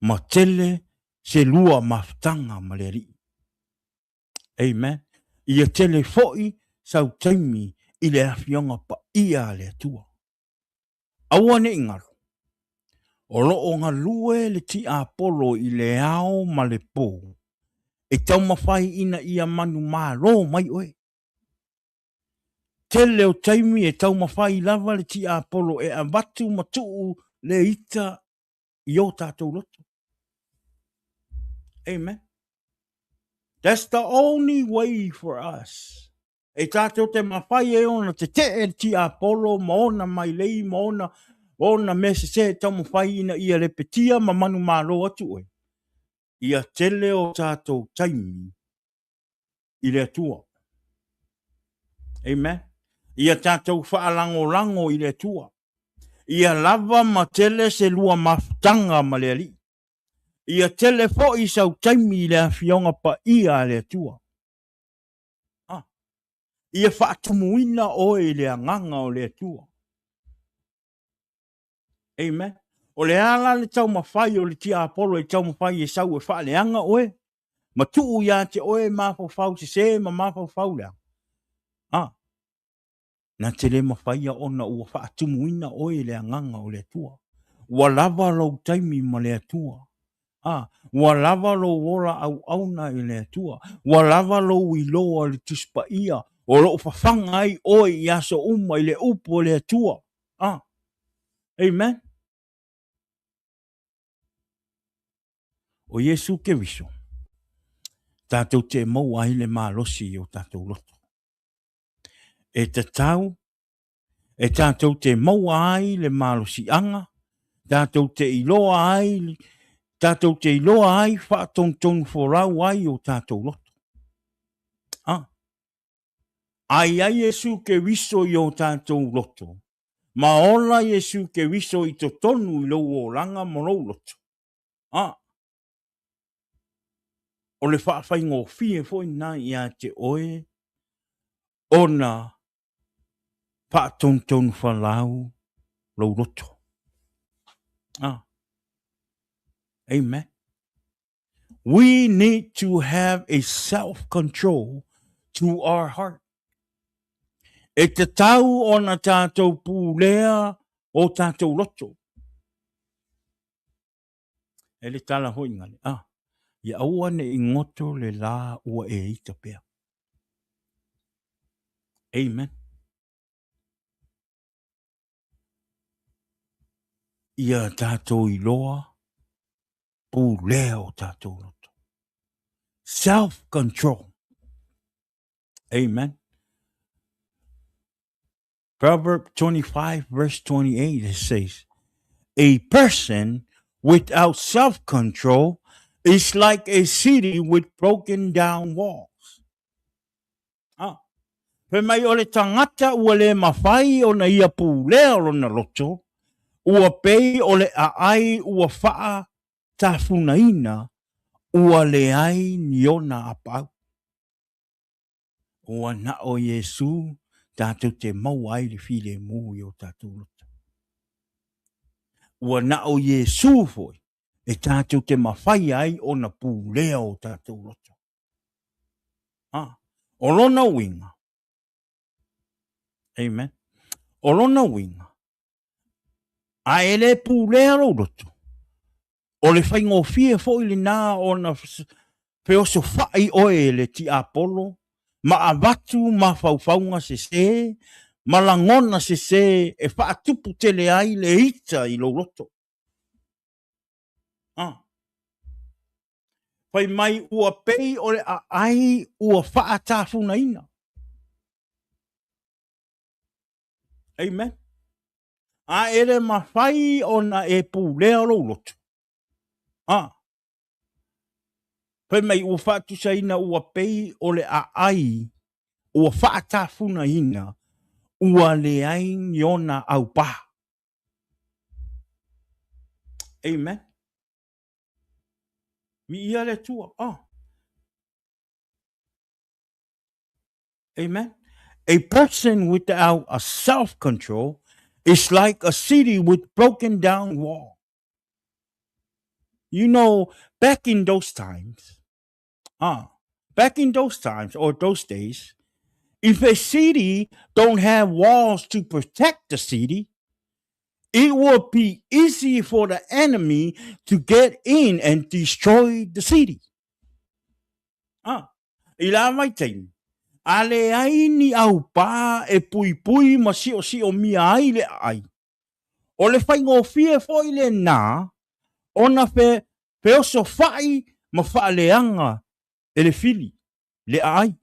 ma tele se lua maftanga ma le ri. Amen. Ia tele foi sau taimi i le awhionga pa ia le atua. Aua ne ingaro. O loo ngā lue le ti a polo i le ao ma le pō. E tau mawhai ina ia manu maa lo mai oe. Tele o taimi e tau mawhai lava le ti a polo e a watu matuu le ita i o tātou loto. Amen. That's the only way for us. E tātou te mawhai e ona te e ti a polo, ma ona mai lei, ma ona mese se tau mawhai ina ia le petia ma manu malo atu oe. Ia tele o tātou taimi i le atua. Amen. Ia tātou whaalango i le atua. Ia lava ma tele se lua maftanga ma le ali. Ia telefo I sau taimi le fionga pa ia le tua. Ia whaatumuina oe le anganga o le tua. Amen. O le ala le tau mawhai o le tia apolo e tau mawhai e sau e wha le anga oe. Ma tuu ia te oe mawhau se ma mawhau lea. Na te le mawhai a ona ua whaatumuina oe le anganga o le tua. Ua lava lau taimi ma le tua. Ua lava lo ora au auna I le tua. Ua lava lo I loa le tuspa ia. O lo whawhanga ai oe I aso uma I le upo le tua. Amen. O Iesu ke viso. Tātou te mau ai le malosi o tātou loto. E te tau, e tātou te mau ai le malosi anga. Tātou te iloa ai, tātou te iloa ai whaatong forau ai o tātou loto. Ai Iesu ke viso I o tātou loto. Ma ola Iesu ke viso I to tonu I lo o langa morou loto. O le whaafai ngō fie foi nā ia te oe, ona whaatong whalau lo roto. Amen. We need to have a self-control to our heart. E te tau ona tātou pūlea o tātou loto. E le tala hoi ngale. Ia aua ne ingoto le la ua e ita pea. Amen. Ia tātou iloa pūlea o tātou loto. Self-control. Amen. Proverbs 25 verse 28 it says, a person without self-control is like a city with broken down walls. Pe mai o le tangata ua le mawhai o na ia pūlea o na loto, ua pei o le aai ua faa tafunaina, ua le ai ni ona apau. Ua na o Iesu, tātou te mau ai le filemu I o tātou loto. Ua na o Iesu foi, e tātou te mawhai ai o na pūlea o tātou loto. O lona winga. Amen. O lona winga. A ele pūlea o loto. O le whaingo fie foi le nā o na pe oso whai oe le ti apolo. Ma avatu ma whauwhaunga se, ma langona se, e whaatupu tele ai le ita I lo roto. Pai mai ua pei o le ai ua whaatafuna ina. Amen. A ere mawhai o na e pūlea lo roto. Pai mai ua whaatusa ina ua pei o le ai ua whaatafuna ina ua le ai ni ona au pa. Amen. Mi ia le tua. Amen. A person without a self-control is like a city with broken down walls. You know, back in those times, or those days, if a city don't have walls to protect the city, it would be easy for the enemy to get in and destroy the city. Ila mai taimi. Ale ai ni au pa e pui ma si o mia ai le ai. O le whaingo fie foi le nā, ona pe oso whai ma whaaleanga e le fili, le ai.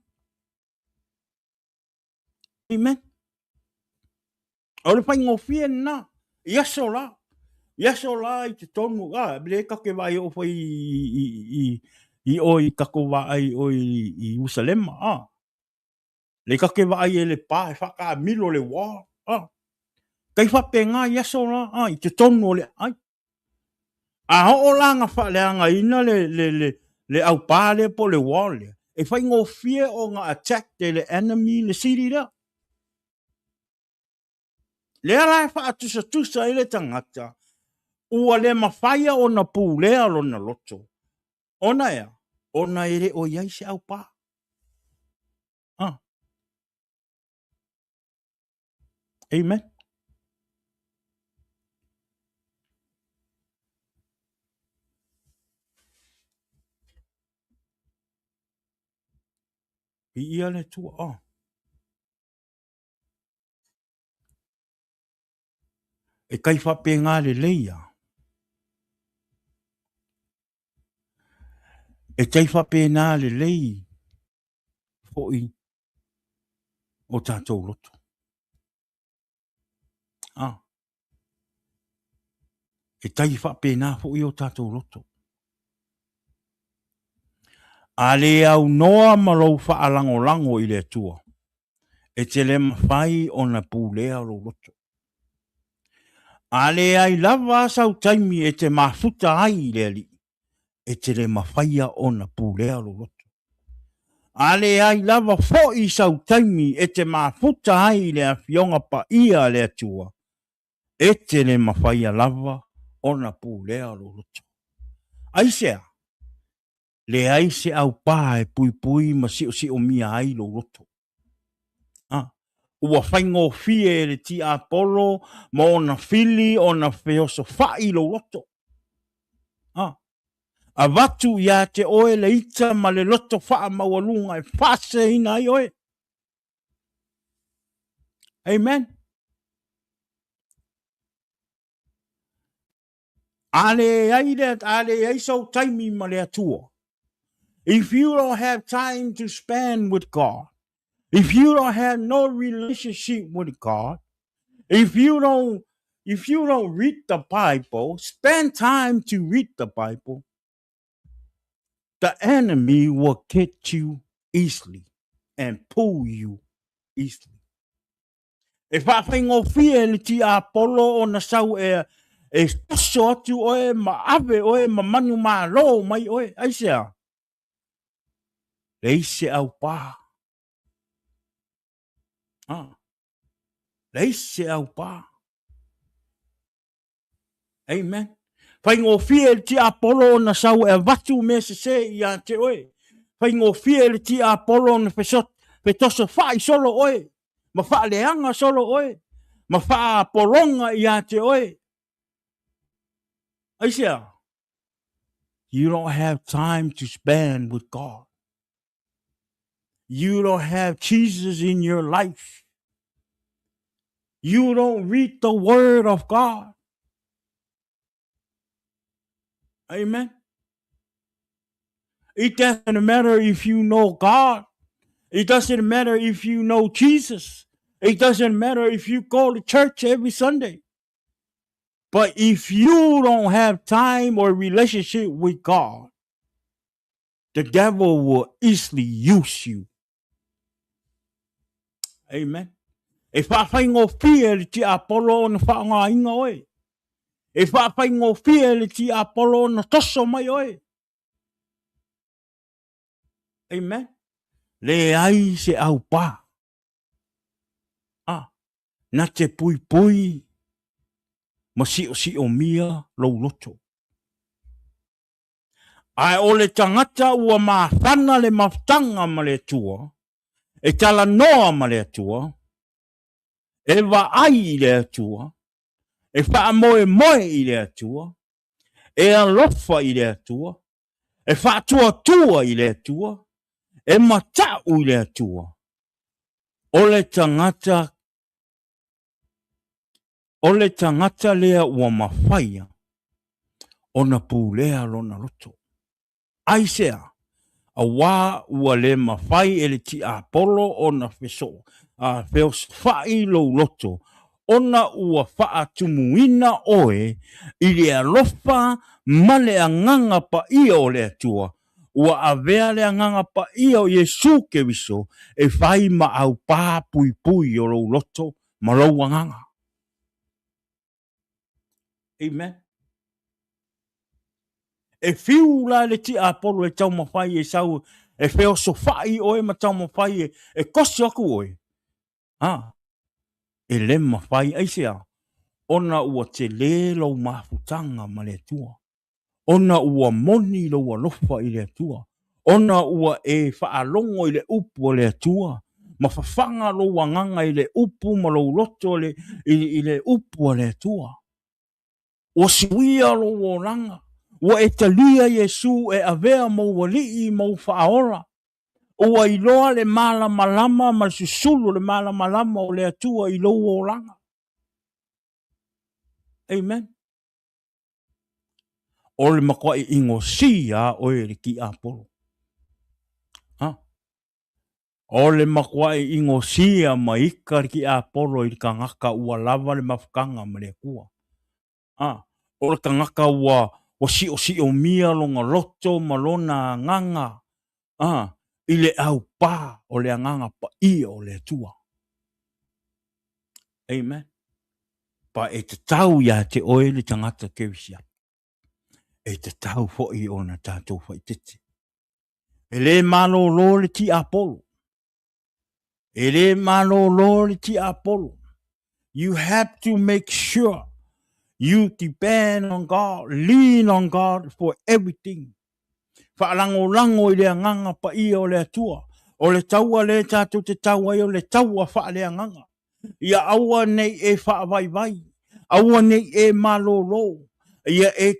Amen. O le whaingo fie nā, Iaso la I te tonu, le kake vai o fai I oi kako vai o I Usalema, le kake vai e le pā e whaka milo le wā, kai whape ngā Iaso la, I te tonu o le ai. A ho langa fa le anga ina le au pale po le wall. E fai ngo fear o nga attack de le enemy le siri da. Le ala fa atusa tusa ile tangata. Ua le mawhaia o na pūlea lo na loto. Ona ea. Ona ere o iai se au pā. Ah. Amen. I ia le tua. Ah. E kai whape ngā le leia. E kai whape ngā le lei. Hoi. O tātou loto. Ah. E tai whape ngā hoi o tātou loto. A le au noa marau whaalango lango i le tua. E te le mawhai o na pūlea lo loto. A le ai lava sau taimi e te mafuta ai le li. E te le mawhaia o na pūlea lo loto. Ale ai lava fo i sau taimi e te mafuta ai le fionga pa ia le atua. E te le mawhaia lava o na pūlea lo loto. Aisea, le aise au pā e pui pui ma si o mia ai lo loto. Ua whaingo fie le ti Apollo ma o na fili o na feoso whai lo loto. A watu ia te oe le ita ma le loto wha mawalunga e whase ina ai oe. Amen. Ale ai so taimi ma le atua. If you don't have time to spend with God, if you don't have no relationship with God, if you don't read the Bible, spend time to read the Bible, the enemy will get you easily and pull you easily. E whawhaingo fie ni ti Apollo o na sau e so atu oe ma ave oe ma manu ma lo mai oe. Aisea. Leise au pā. Leise au pā. Amen. Whaingo fie ti Apollo o na sau e watu me se i a te oe. Whaingo fie ti Apollo o na whetoso whai solo oe. Ma wha leanga solo oe. Ma wha poronga i a te oe. Aisea. You don't have time to spend with God. You don't have Jesus in your life. You don't read the word of God. Amen. It doesn't matter if you know God. It doesn't matter if you know Jesus. It doesn't matter if you go to church every Sunday. But if you don't have time or relationship with God, the devil will easily use you. Amen. E whawhaingo fia le ti Apollo na whaanga inga oe. E whawhaingo fia le ti Apollo na toso mai oe. Amen. Le ai se au pā. Na te pui pui. Ma si o mia lo loto. Ai o le tangata ua mawhana le maftanga ma le tua. E tala noa ma le tua. E wa ai i le tua. E wha moe moe i le tua. E alofa i le tua. E wha tua tua i le tua. E matau i le tua. O le tangata lea ua mawhaia. O na pūlea lo na loto. Aisea. A wā ua le mawhai e le ti Apollo o na wheso. Feos whai lo loto. Ona ua wha tumuina oe i le alofa ma le anganga pa ia o le atua. Ua avea le anganga pa ia o Iesu ke wiso e whai ma au pā pui pui o lo loto ma lo anganga. Amen. e fiu la le ti a polo e tau mawhai e sau e feo so whai oe ma tau mawhai e kosi aku oe. E le mawhai aisea. Ona ua te lelo mafutanga ma le tua. Ona ua moni lo ua lofa i le tua. Ona ua e whaalongo i le upu o le tua. Ma whawhanga lo wanganga i le upu ma lo loto i le upu o le tua. O siwia lo o langa. Ua e talia Iesu e avea mo wali mo whaora. Ua iloa le mala malama ma susulu le mala malama o le atua i lo o langa. Amen. O le makua i ingo sia o e le ki apolo. O le makua i ingo sia ma ika le ki apolo i kangaka ua lava le mafukanga ma le kua. O le kangaka ua si o mia longa loto ma lona nganga. I le au pa o le nganga pa i o le tua. Amen. Pa e te tau ia te oe le tangata kewisia. E te tau fo i o na tātou whaitete. E le malo lo le ti apolo. E le malo lo le ti apolo. You have to make sure you depend on God, lean on God for everything. Whaalango i le nganga pa i o le atua. O le taua le tātou te taua i o le taua wha le nganga. Ia aua nei e wha vai vai. Aua nei e malolo. Ia e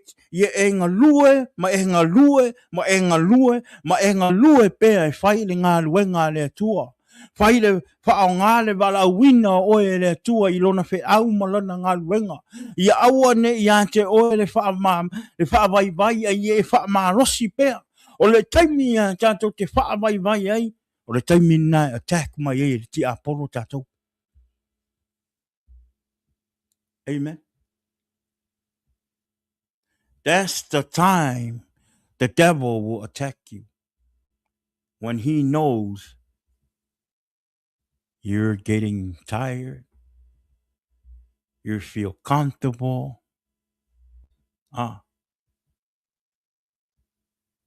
ngā lue, ma e ngā lue, ma e ngā lue, ma e ngā lue pēa e whai le ngā luenga le atua. Whai le whaao ngā le wala wina oe le atua i lona whi au malana ngā luenga. Ia aua nei ia te oe le wha vai vai ai e wha marosi pēa. O le taimi ia tātou te wha vai vai ai. O le taimi nai attack mai e le ti apolo tātou. Amen. That's the time the devil will attack you. When he knows you're getting tired, you feel comfortable.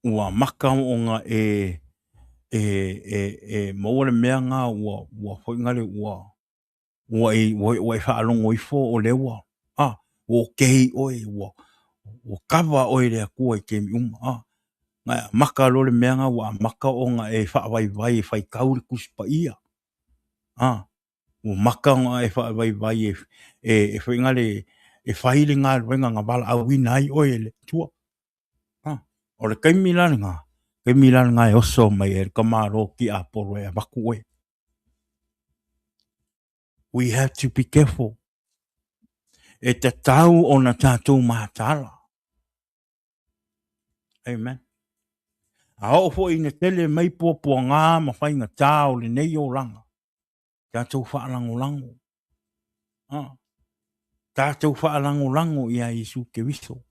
Ua maka o ngā maua le mea ngā ua whaingare ua e whaalongo i fo o lewa. Ua kei oe ua kawa oe lea kua i ke mi Ngā maka lo le mea ngā ua maka o ngā e whaavai vai e whai kauri kuspa ia. Ua maka o ngā e whaavai vai e whaingare e whaile ngā ruenga ngā wala au wina ai oe le tua. O le kaimilana ngā e oso mai e kamaro ki a poro e waku oe. We have to be careful. E te tau o na tātou mātala. Amen. A o fo ina tele mai pōpua ngā ma whainga tāo le nei o langa. Tātou whaalango. Tātou whaalango i a Iesu ke wiso.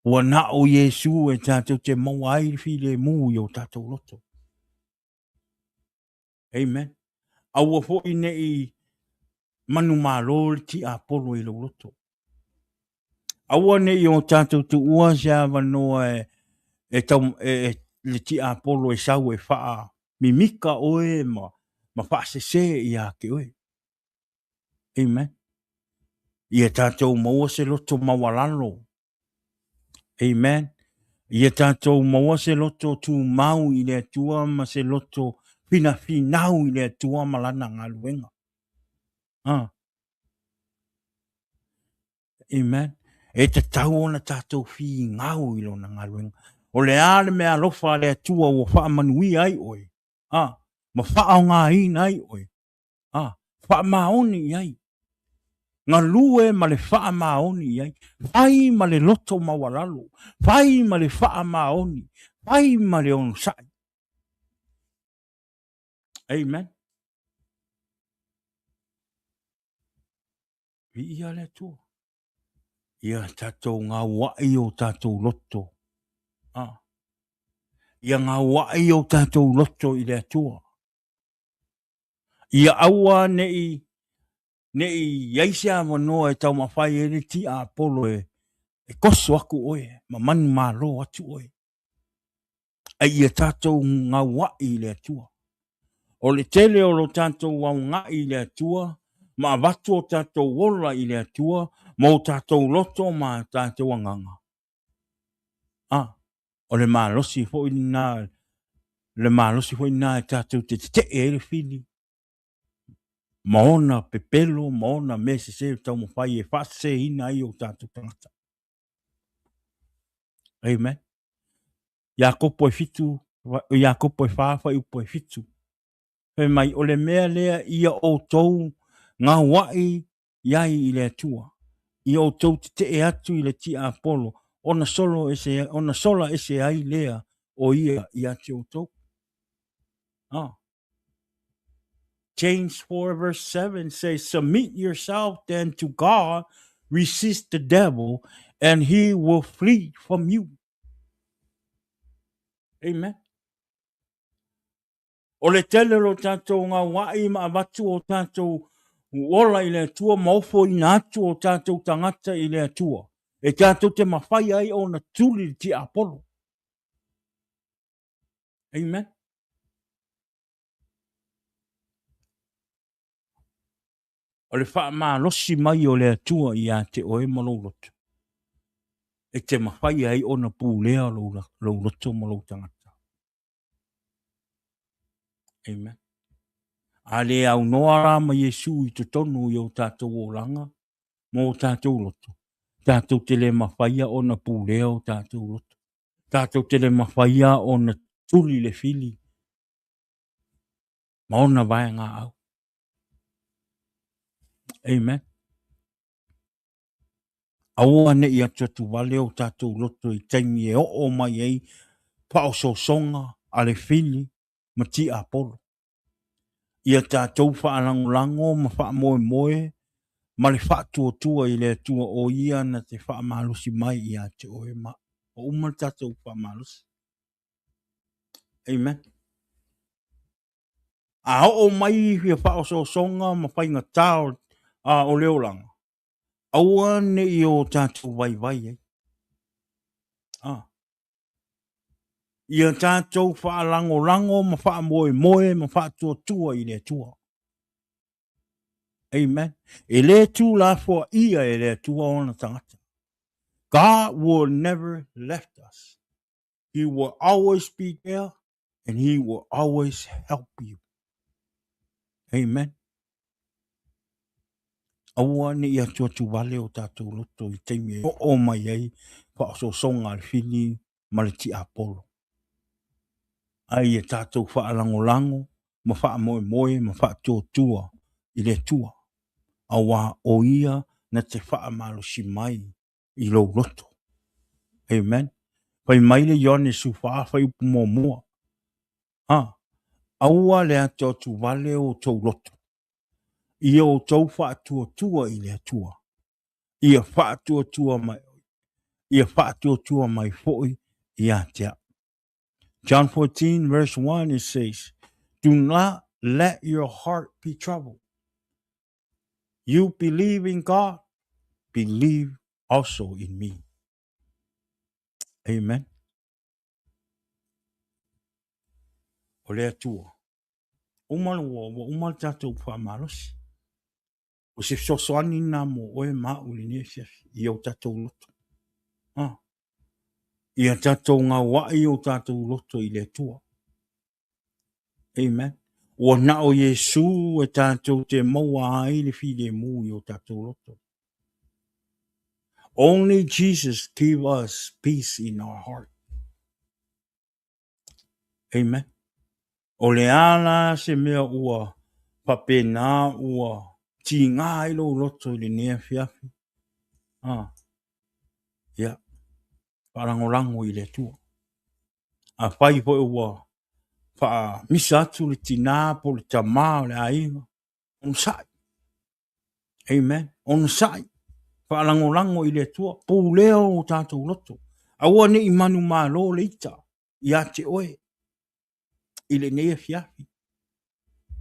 Ua na o Iesu e tātou te maua ai filemu i o tātou loto. Amen. Aua fo ina i manu mālol ti a polo i lo loto. Aua ne i o tātou tu ua sia wanoa le ti a polo e sau e whaa mimika oe ma wha se i a ke oe. Amen. Ia tātou maua se loto mawalalo. Amen. Ia tātou maua se loto tu mau i le tua ma se loto finau i le tua malana ngā luenga. Amen. E te tau ona tātou fi ngau i lona ngā luenga. O le ale mea lofa le tua o wha manui ai oe. Ma wha o ngā ina ai oe. Wha maoni ai. Ngā lue ma le wha maoni ai. Whai ma le loto mawalalo. Whai ma le wha maoni. Whai ma le ono sai. Amen. Ia le tua. Ia tātou ngā wai o tātou loto. Ia ngā wai o tātou loto i le tua. Ia aua nei iaisia wanoa e tau mawhai e le ti a polo E koso aku oe, ma manu malo atu oe. Ai ia tātou ngā wai le atua. O le tele o lo tātou wau ngai le atua, ma watu o tātou wola i le atua, ma o tātou loto ma tātou anganga. O le malosi fo ina, le malosi fo ina e tātou te e le fili. Maona pepelo, maona mese se tau mawhai e whase ina i o tātou tangata. Amen. Ia kopo e fitu, ia kopo e whawha i upo e fitu. Pe mai o le mea lea ia o tou ngā wai iai i le atua. Ia o tou te e atu i le ti a polo. Ona sola ese ai lea o ia i ate o tou. James 4 verse 7 says, submit yourself then to God, resist the devil, and he will flee from you. Amen. O le tele lo tātou ngā wai ma avatu o tātou wola i le atua, maofo i nā atu o tātou tangata i le atua. E tātou te mawhai ai o na tuli ti apolo. Amen. O le wha maa losi mai o le atua i a te oe maloloto. E te mawhai ai o na pūlea lo loto malo tangata. Amen. A le au noa rā ma Iesu i te tonu i o tātou o langa, mo tātou loto. Tātou te le mawhaia o na pūlea o tātou loto. Tātou te le mawhaia o na tuli le fili. Ma ona vai ngā au. Amen. Aua ne i atu wale o tātou loto i taimi e o mai ei, pao so songa a le fili, ma ti a polo. Ia tātou whaalangolango ma wha moe moe, ma le wha tua i le tua o ia na te wha malusi mai i a te oe ma. O umar tātou wha malusi. Amen. A o mai hia wha so songa ma whainga tāo o leolanga. Aua ne i o tātou vai vai e. Ia tātou wha lango ma wha moe moe ma wha tua i le tua. Amen. E le tu la fo ia e le tua ona tangata. God will never left us. He will always be there and he will always help you. Amen. Aua ni ia tu wale o tātou loto i teimi o mai ei pa so songa le fini ma le ti apolo. Ai e tātou wha lango ma wha moe moe ma wha tua i le tua. Awa o ia na te wha malosi mai i lo loto. Amen. Pai mai le yone su wha whai upu mua. Aua le ato tu wale o tau loto. Ia o tau wha tua i le tua. Ia wha tua mai. Ia wha tua mai foi i atea. John 14 verse 1 it says, do not let your heart be troubled. You believe in God, believe also in me. Amen. O le atua. Umal tātou whaamarosi. O se sosoani nā mo oe mā uli ne fiafi. I o tātou loto. I a tātou ngā wai o tātou loto i le atua. Amen. O na o Iesu e tātou te maua ai le filemu i o tātou loto. Only Jesus give us peace in our heart. Amen. O le ala se mea ua papena ua ti ngā ilo loto i le nea fiafi. Ia. Parangorango i le tua. A whai po ua wha misa atu le tina po le tamā o le ainga. On sai. Amen. On sai. Parangorango i le tua. Pou leo o tātou loto. Aua ne i manu mālo le ita. Ia te oe. I le nea fiafi.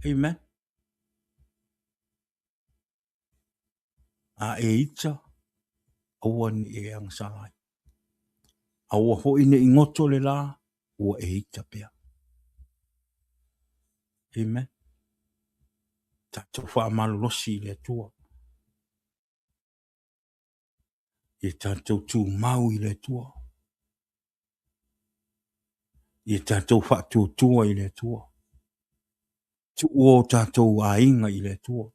Amen. A e ita. aua ni e ang salai. Aua ho ine ingoto le la, ua e hita pia. Amen. Tatou wha malolosi le tua. I tatou tu mau i le tua. I tatou wha tu tua i le tua. Tu o tatou a inga i le tua.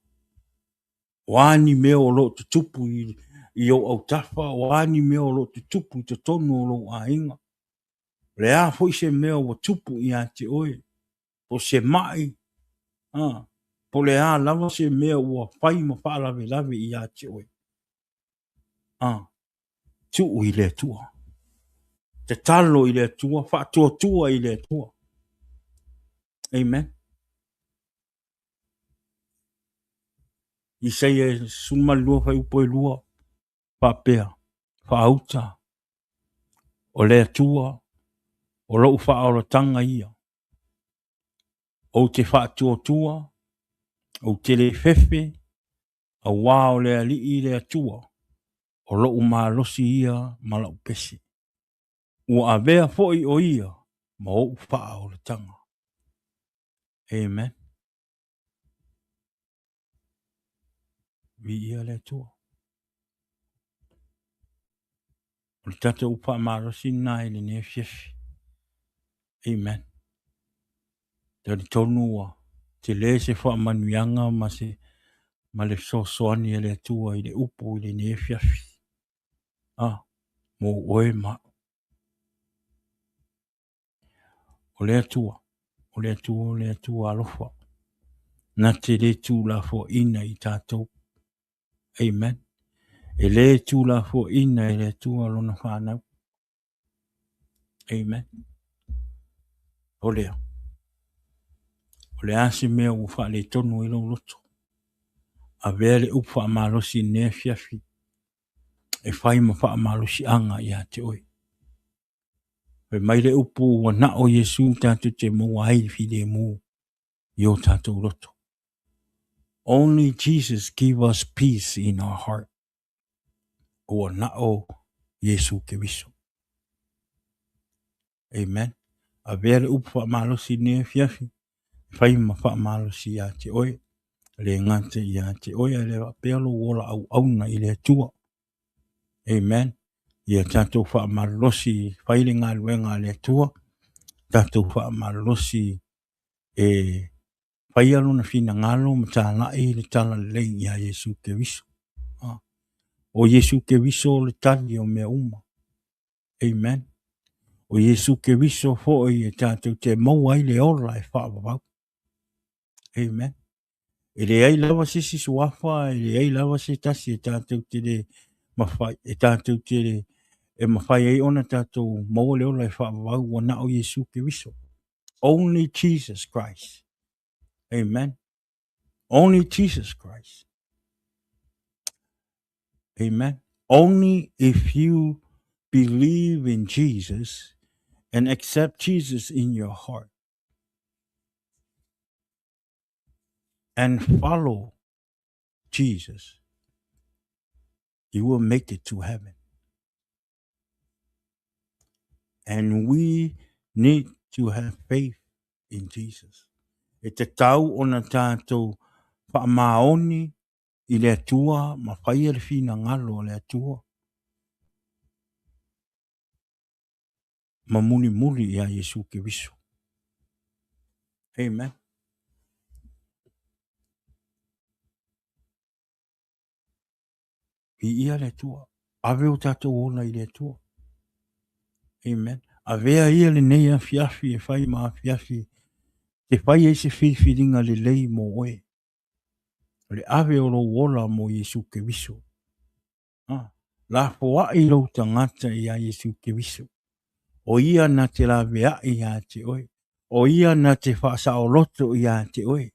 Wani mea o lo te tupu i o au tafa, wani mea o lo te tupu i te tonu o lo a inga. Le a fo i se mea o tupu i a te oe. Po se mai. Po le a lava se mea ua whai ma wha lawe lawe i a te oe. Tu i le tua. Te talo i le tua, wha tua tua i le tua. Amen. I sei e suma lua whai upo e lua. Wha pea. Wha auta. O le tua. O lo wha ora tanga ia. O te wha tua tua. O te le fefe. A wā o le ali i le tua. O lo ma losi ia ma la upesi. Ua a vea foi o ia. Ma o wha ora tanga. Amen. Vi ia le tua. O le tata upa ma losi nai le ne fefe. Amen. Tari tonua, te le se wha manuianga ma le soani e le tua i le upu i le nefiafi. Mo oe ma. O le tua, o le tua alofa. Na te le tu la fo ina i tātou. Amen. E le tu la fo ina i le tua lona whanau. Amen. O lea. O le ase mea ufa le tonu i lo loto. A vea le upa malosi nefiafi. E whai ma wha malosi anga i a te oe. Pe mai le upu wa na o Iesu tātou te mua ai filemu i o tātou loto. Only Jesus give us peace in our heart. O na o Iesu ke viso. Amen. A vea le upu wha malosi nefiafi. Whai ma wha malosi i a te oe. Le ngate i a te oe le pealo wola au auna i le tua. Amen. Ia tātou wha malosi whaile ngā luenga le tua. Tātou wha malosi e whaialo na whina ngalo ma tā lai le tala lei i a Iesu ke viso. O Iesu ke viso le tali o mea uma. Amen. O Iesu ke viso foi e tātou te maua i le ola e wha wawau. Amen. E le ai lawa se si suafa, e le ai lawa se tasi e tātou te le mawhai, e tātou te le e mawhai ai ona tātou maua le ola e wha wawau wa na o Iesu ke viso. Only Jesus Christ. Amen. Only Jesus Christ. Amen. Only if you believe in Jesus and accept Jesus in your heart and follow Jesus, you will make it to heaven. And we need to have faith in Jesus. E te tau ona tātou whaamaoni i le atua, ma whai e whina ngalo le atua. Ma muni muni i a Iesu ke viso. Amen. I ia le atua. Ave o tātou ona i le atua. Amen. Avea ia le nei a fiafi e whai ma fiafi. Te whai e se whiwhiringa le lei mo oe. Le ave o lo wola mo Iesu ke viso. La foa i lo tangata i a Iesu ke viso. O ia na te la vea i a te oe. O ia na te whaasa o loto i a te oe.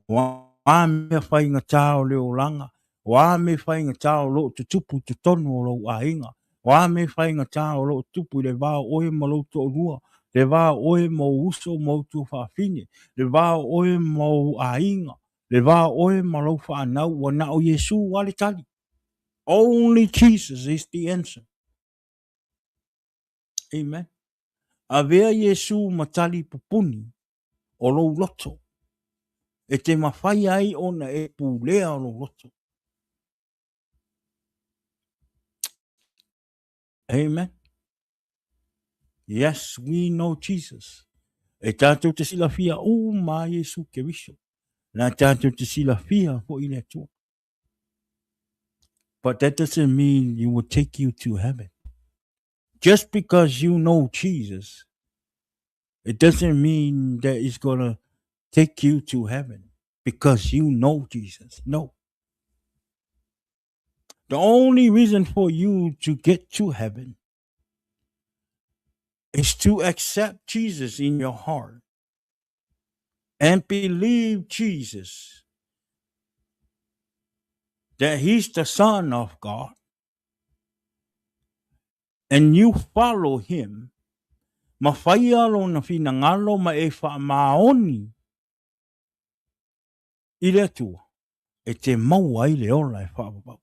Wa me whai ngā tāo leo langa. Wa me whai ngā tāo lo te tupu te tonu o lo a inga. Wa me whai ngā tāo lo tupu le vā oe ma lo to rua. Le vā oe mo uso mo tu whawhine. Le vā oe mo a inga. Le vā oe ma lo whanau wa na o Iesu wale tali. Only Jesus is the answer. Amen. Avea Iesu matali pupuni o lo loto. E te mawhai ai ona e pūlea o lo loto. Amen. Yes, we know Jesus. E tātou te silafia o ma Iesu ke wiso. Nā tātou te silafia po i le tua. But that doesn't mean you will take you to heaven. Just because you know Jesus, it doesn't mean that it's going to take you to heaven because you know Jesus. No. The only reason for you to get to heaven is to accept Jesus in your heart and believe Jesus that he's the Son of God and you follow him. Mawhaia lo na finangalo ma e whaamaoni i le atua. E te maua i le ola e whaapapau.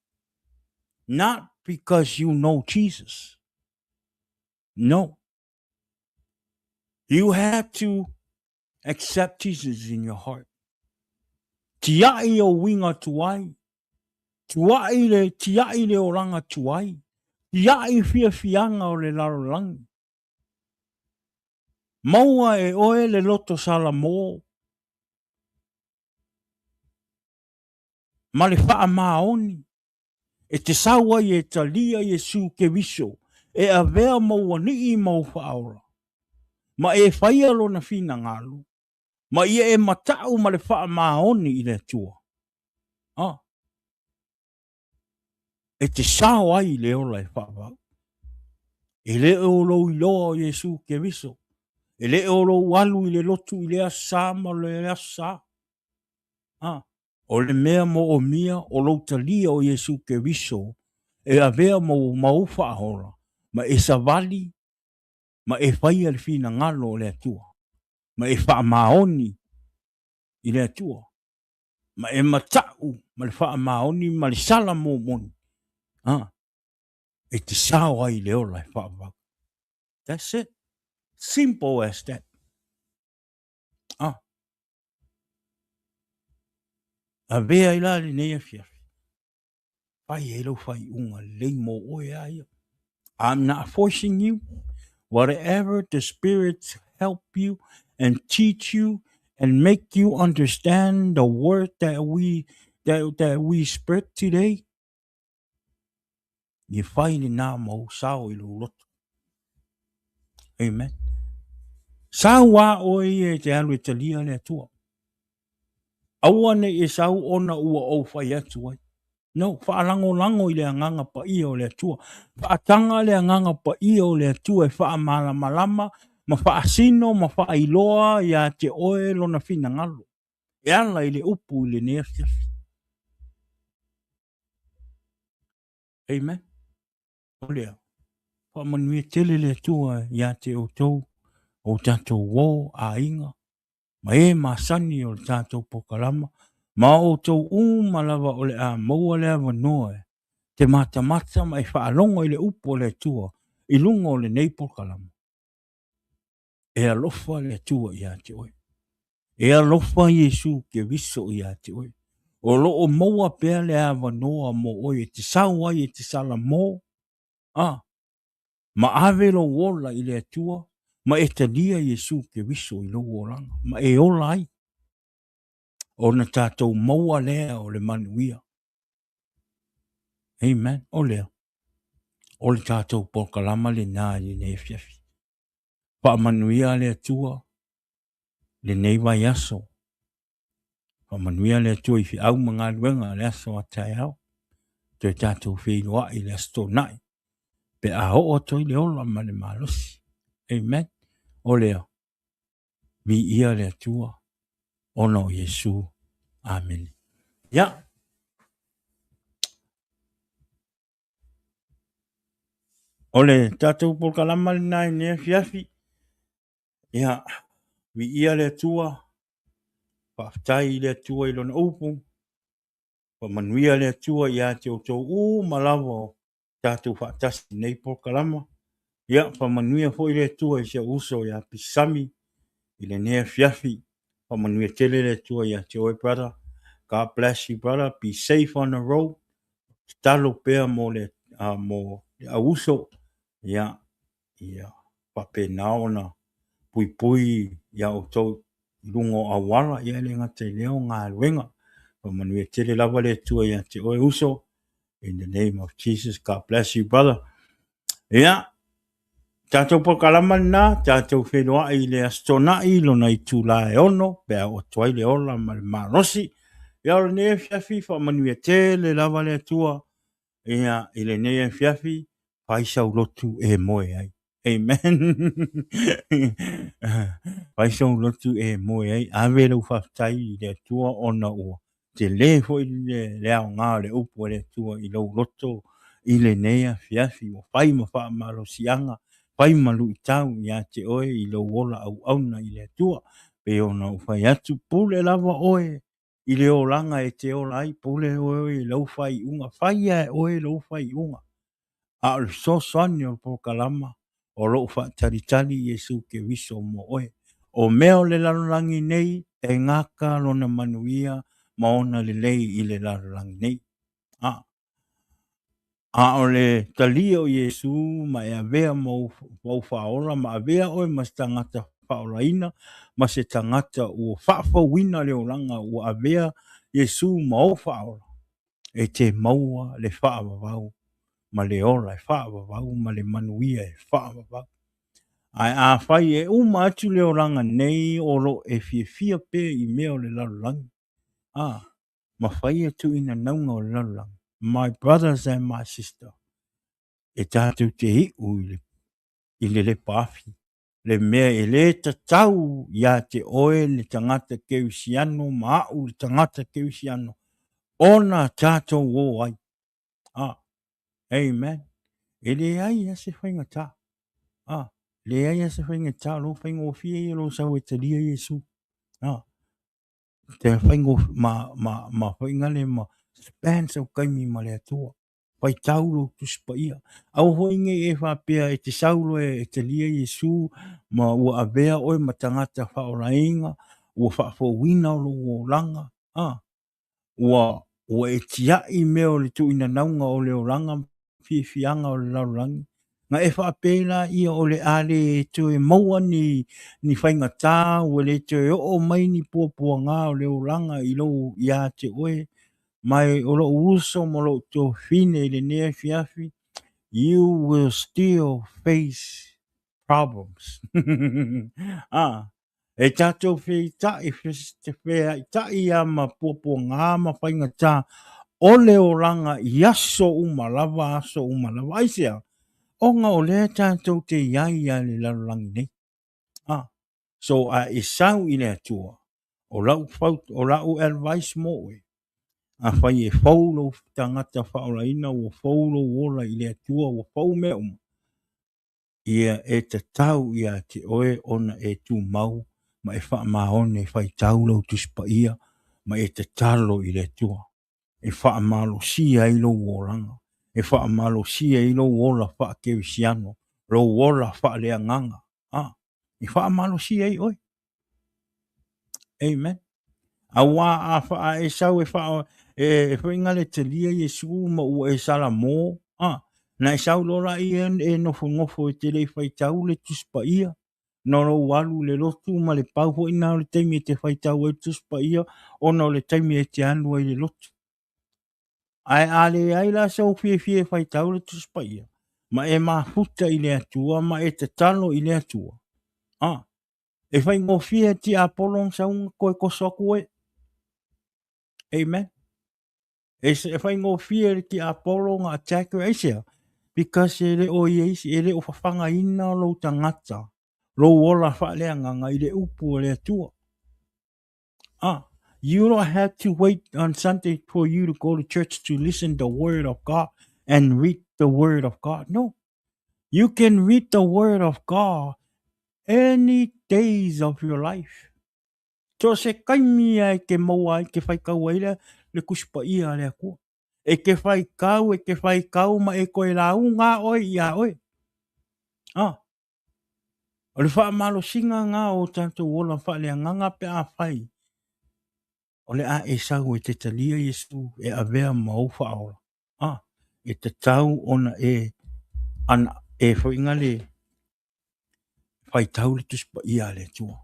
Not because you know Jesus. No. You have to accept Jesus in your heart. Tiai o winga tuai. Tiai le oranga tuai. Tiai fia fianga o le larolangi. Maua e oe le loto sala mo. Ma le wha maoni. E te sawa i e talia Iesu ke viso. E a vea maua ni i mau whaora. Ma e whaia lo na fina ngalo. Ma ia e matau ma le wha maoni i le tua. Ah. E te sawa i le ola e wha. E le o lo i loa Iesu ke viso. E le o lo walu i le lotu i le asa ma le asa. Ah. O le mea mo o mia o lo talia o Iesu ke viso. E a vea mo maufa ahola. Ma e savali. Ma e whaia le fina ngalo o le atua. Ma e wha maoni i le atua. Ma e matau ma le wha maoni ma le sala mo moni. Ah. E te sawa i le ola e wha. That's it. Simple as that. Ah. A vea i la le nei a fia. Whai e lo whai unga le mo oe aia. I'm not forcing you. Whatever the spirits help you and teach you and make you understand the word that we spread today. You find it now mo sao i lo loto. Amen. Sao wa oe e te alu e talia le atua. Awane e sao ona ua o whai atu ai. No, whaalango i le anganga pa ia o le atua. Whaatanga le anganga pa ia o le atua e whaamalamalama, ma whaasino, ma whaailoa ia te oe lona fina ngalo. E ala i le upu i le nea fiafi. Amen. O lea. Whaamanuia tele le atua ia te o tau, o tatou wō a inga. Ma e masani o le tatou pokalama. Ma o tau malava o le a maua le avanoe. Te mata ma e whaalonga i le upo le tua, i lunga o le neipol kalama. E alofa le tua i ate oe. E alofa Iesu ke viso i ate oe. O loo maua pea le awa noa mo oe, te sawa i te sala mo. Ah, ma ave lo wola i le tua, ma e talia Iesu ke viso i lo wolanga. Ma e ola ai. O na tātou maua lea o le manuia. Amen. O lea. O le tātou polkalama le nā i ne fiafi. Whaamanuia le atua, le nei vai aso. Whaamanuia le atua i fi au mga luenga le aso a tai au. Toi tātou whenua i le asto nai. Pe a ho o toi le ola ma le malosi. Amen. O lea, mi ia le atua, ono Iesu. Amen. Ya. O le tātou polkalama le nai ne fiafi. Ya. Mi ia le atua, whaftai le atua i lona upu. manuia le tua ia te o tō malawa tātou whaatasi nei po kalama. Ia, manuia fo i le tua i se uso ia pisami i le nea fiafi. Manuia tele le tua ia te oe brother. God bless you brother. Be safe on the road. Talo pea mo le uso. Ia, pape naona pui ia o tō lungo awala ia le ngate leo ngā luenga. Manuia tele lava le tua ia te oe uso. In the name of Jesus, God bless you, brother. Ia, tātou po kalama na, tātou whenua i le astona i lona i tūla e ono, pēr o tuai le ola ma le marosi. Ia o le nea fiafi, wha manuia tele lava le tua. Ia, i le nea fiafi, paisa ulotu e moe ai. Amen. Paisa ulotu e moe ai. Awe lau whaftai i le tua ona ua. Te le fo i le ao ngā le upo le tua i lau loto i le nea fiafi. O whai ma wha malo sianga. Whai malu i tau i a te oe i lau ola au auna i le tua. Pe ona u whai atu pule lava oe. I le o langa e te ola ai pule oe i lau whai unga. Whai e oe lau whai unga. A o so soani o po kalama. O lo wha taritari Iesu ke wiso mo oe. O meo le lalurangi nei e ngaka lona manuia maona le lei i le lalurangi nei. A o le talia o Iesu ma e avea mau whaola ma avea oe ma se tangata whaolaina ma se tangata ua whaafawina le oranga ua avea Iesu ma o whaola. E te maua le whaavavau ma le ola e whaavavau ma le manuia e whaavavau. Ai a whai e uma atu le oranga nei o lo e fia pe i mea o le lalurangi. Ma whai atu ina naunga o le lalurangi. My brothers and my sister. E tātou te hiu i le pāwhi. Le mea e le tatau ia te oe le tangata keusiano, maau le tangata keusiano. Ona tātou o ai. Amen. E le ai a se whainga tā. Le ai a se whainga tā, lo whainga o fia i lo sau e te lia Iesu. Te whainga ma whainga le ma spans au kaimi ma le atua. Pai taulo tu spaia. Au hoinge e whapea e te saulo e te lia Iesu ma ua avea oe ma tangata whaorainga, ua whaafowina o lo langa. Ua e tia i meo le tu ina naunga o le oranga, fianga o le laurangi. Nga e whaapela ia o le ale e tu e maua ni whainga tā, ua le tu e o mai ni pua ngā o le oranga i lo ia te oe. Mai o lo uso mo lo to fine le nea fiafi, you will still face problems. E tātou whei tai, te whea tai a ma pōpō ngā ma whainga tā, o le oranga i aso umalawa, aisea, o ngā o le tātou te iai a le lalurangi nei. So e sau i le atua, o lau advice mo oe, a whai e whaulo tangata whaolaina, o whaulo wola i le atua, o whau mea ia e te tau ia te oe ona e tu mau, ma e wha mahone whai taulo tuspa ia, ma e te talo i le tua. E wha malo sia i lo woranga, e wha malo sia i lo wola wha kewisiano, lo wola wha lea nganga. E wha malo sia i oe. Amen. A wā a wha e sau e wha e whaingale te lia Iesu ma ua e sala mō. Na e sau lora i e ngofo e te lei whai tau le tuspa ia. Noro walu le lotu ma le pauho ina o le teimi e te whai tau e tuspa ia. Ona o le teimi e te anu e le lotu. Ai ale ai la sau fie whai tau le tuspa ia. Ma e mahuta i le atua ma e te talo i le atua. E whai ngofie ti apolong sa unga koe kosoku e. Amen. E whai ngofie ti apolong attacker e sea. Because ele o Iesu, ele o whawhanga ina lo tangata. Lo wola whaaleanga i le upu le atua. You don't have to wait on Sunday for you to go to church to listen to the word of God and read the word of God. No. You can read the word of God any days of your life. So se kaimia ke maua ke whaikau aile, le kuspa ia le aku. E ke whai kau ma e koe la ngā oe ia oe. O le wha malo singa ngā o tātou ola wha le nganga pe a whai. O le a e sau e te talia Iesu e avea mau wha aola. E te tau ona ana e whainga le whai tau le tuspa ia le tua.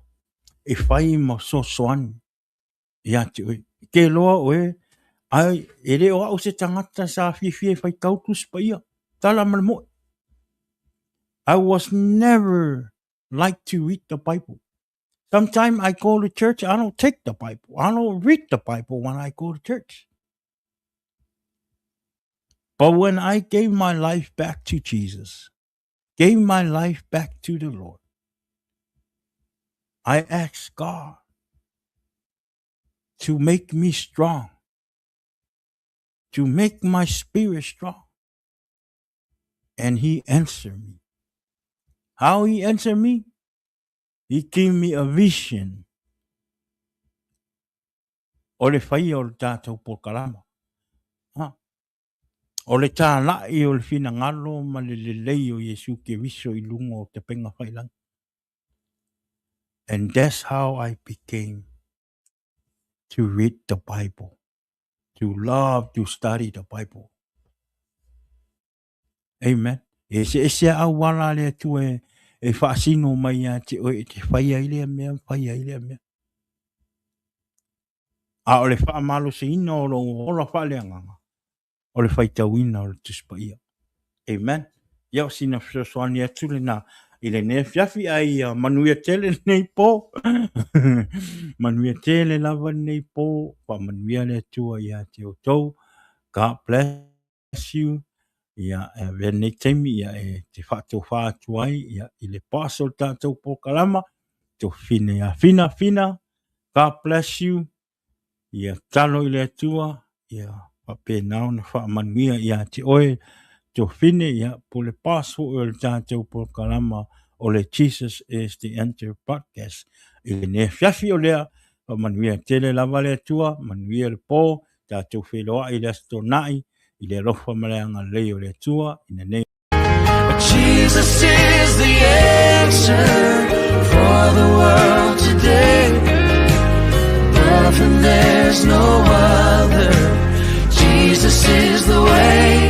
E whai ma so soani. Ia te oe. Ke loa oe. Ai, e re o au se tangata sa fie whai tau tuspa ia. Tala malamoe. I was never like to read the Bible. Sometimes I go to church, I don't take the Bible. I don't read the Bible when I go to church. But when I gave my life back to Jesus, gave my life back to the Lord, I asked God to make me strong, to make my spirit strong. And he answered me. How he answered me? He gave me a vision. O le whai o le tātou pokalama. O le tālai o le whina ngalo ma le lei o Iesu ke viso I lunga o te penga whailang. And that's how I became to read the Bible, to love to study the Bible. Amen. E se au wala le tu e whaasino mai a te oe te whaia ile mea, whaia ile mea. A o le wha malo se ina o lo ola whaaleanganga. O le whaitawina o le tuspa ia. Amen. Iau sina soani atu le na I le ne fiafi ai manuia tele nei po. Manuia tele lava nei po. Pa manuia le atua ia te o tau. God bless you. Ia e nei teimi ia e te whātou whātua ai. Ia I le pasol tātou po kalama. Tō fine ia fina. God bless you. Ia talo I le atua. Ia pape nao na wha manuia ia te oe. Tō fine ia po le paso o le tātou po kalama o le Jesus is the Answer podcast. I le ne fiafi o lea. Pa manuia tele lava le atua. Manuia le po. Tātou wheloa I le astonai. I le rofa maleanga leo le atua. In the name. Jesus is the answer for the world today. Above him there's no other. Jesus is the way.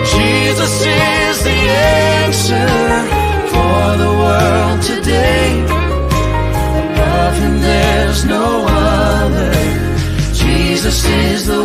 Jesus is the answer for the world today. Above him there's no other. Jesus is the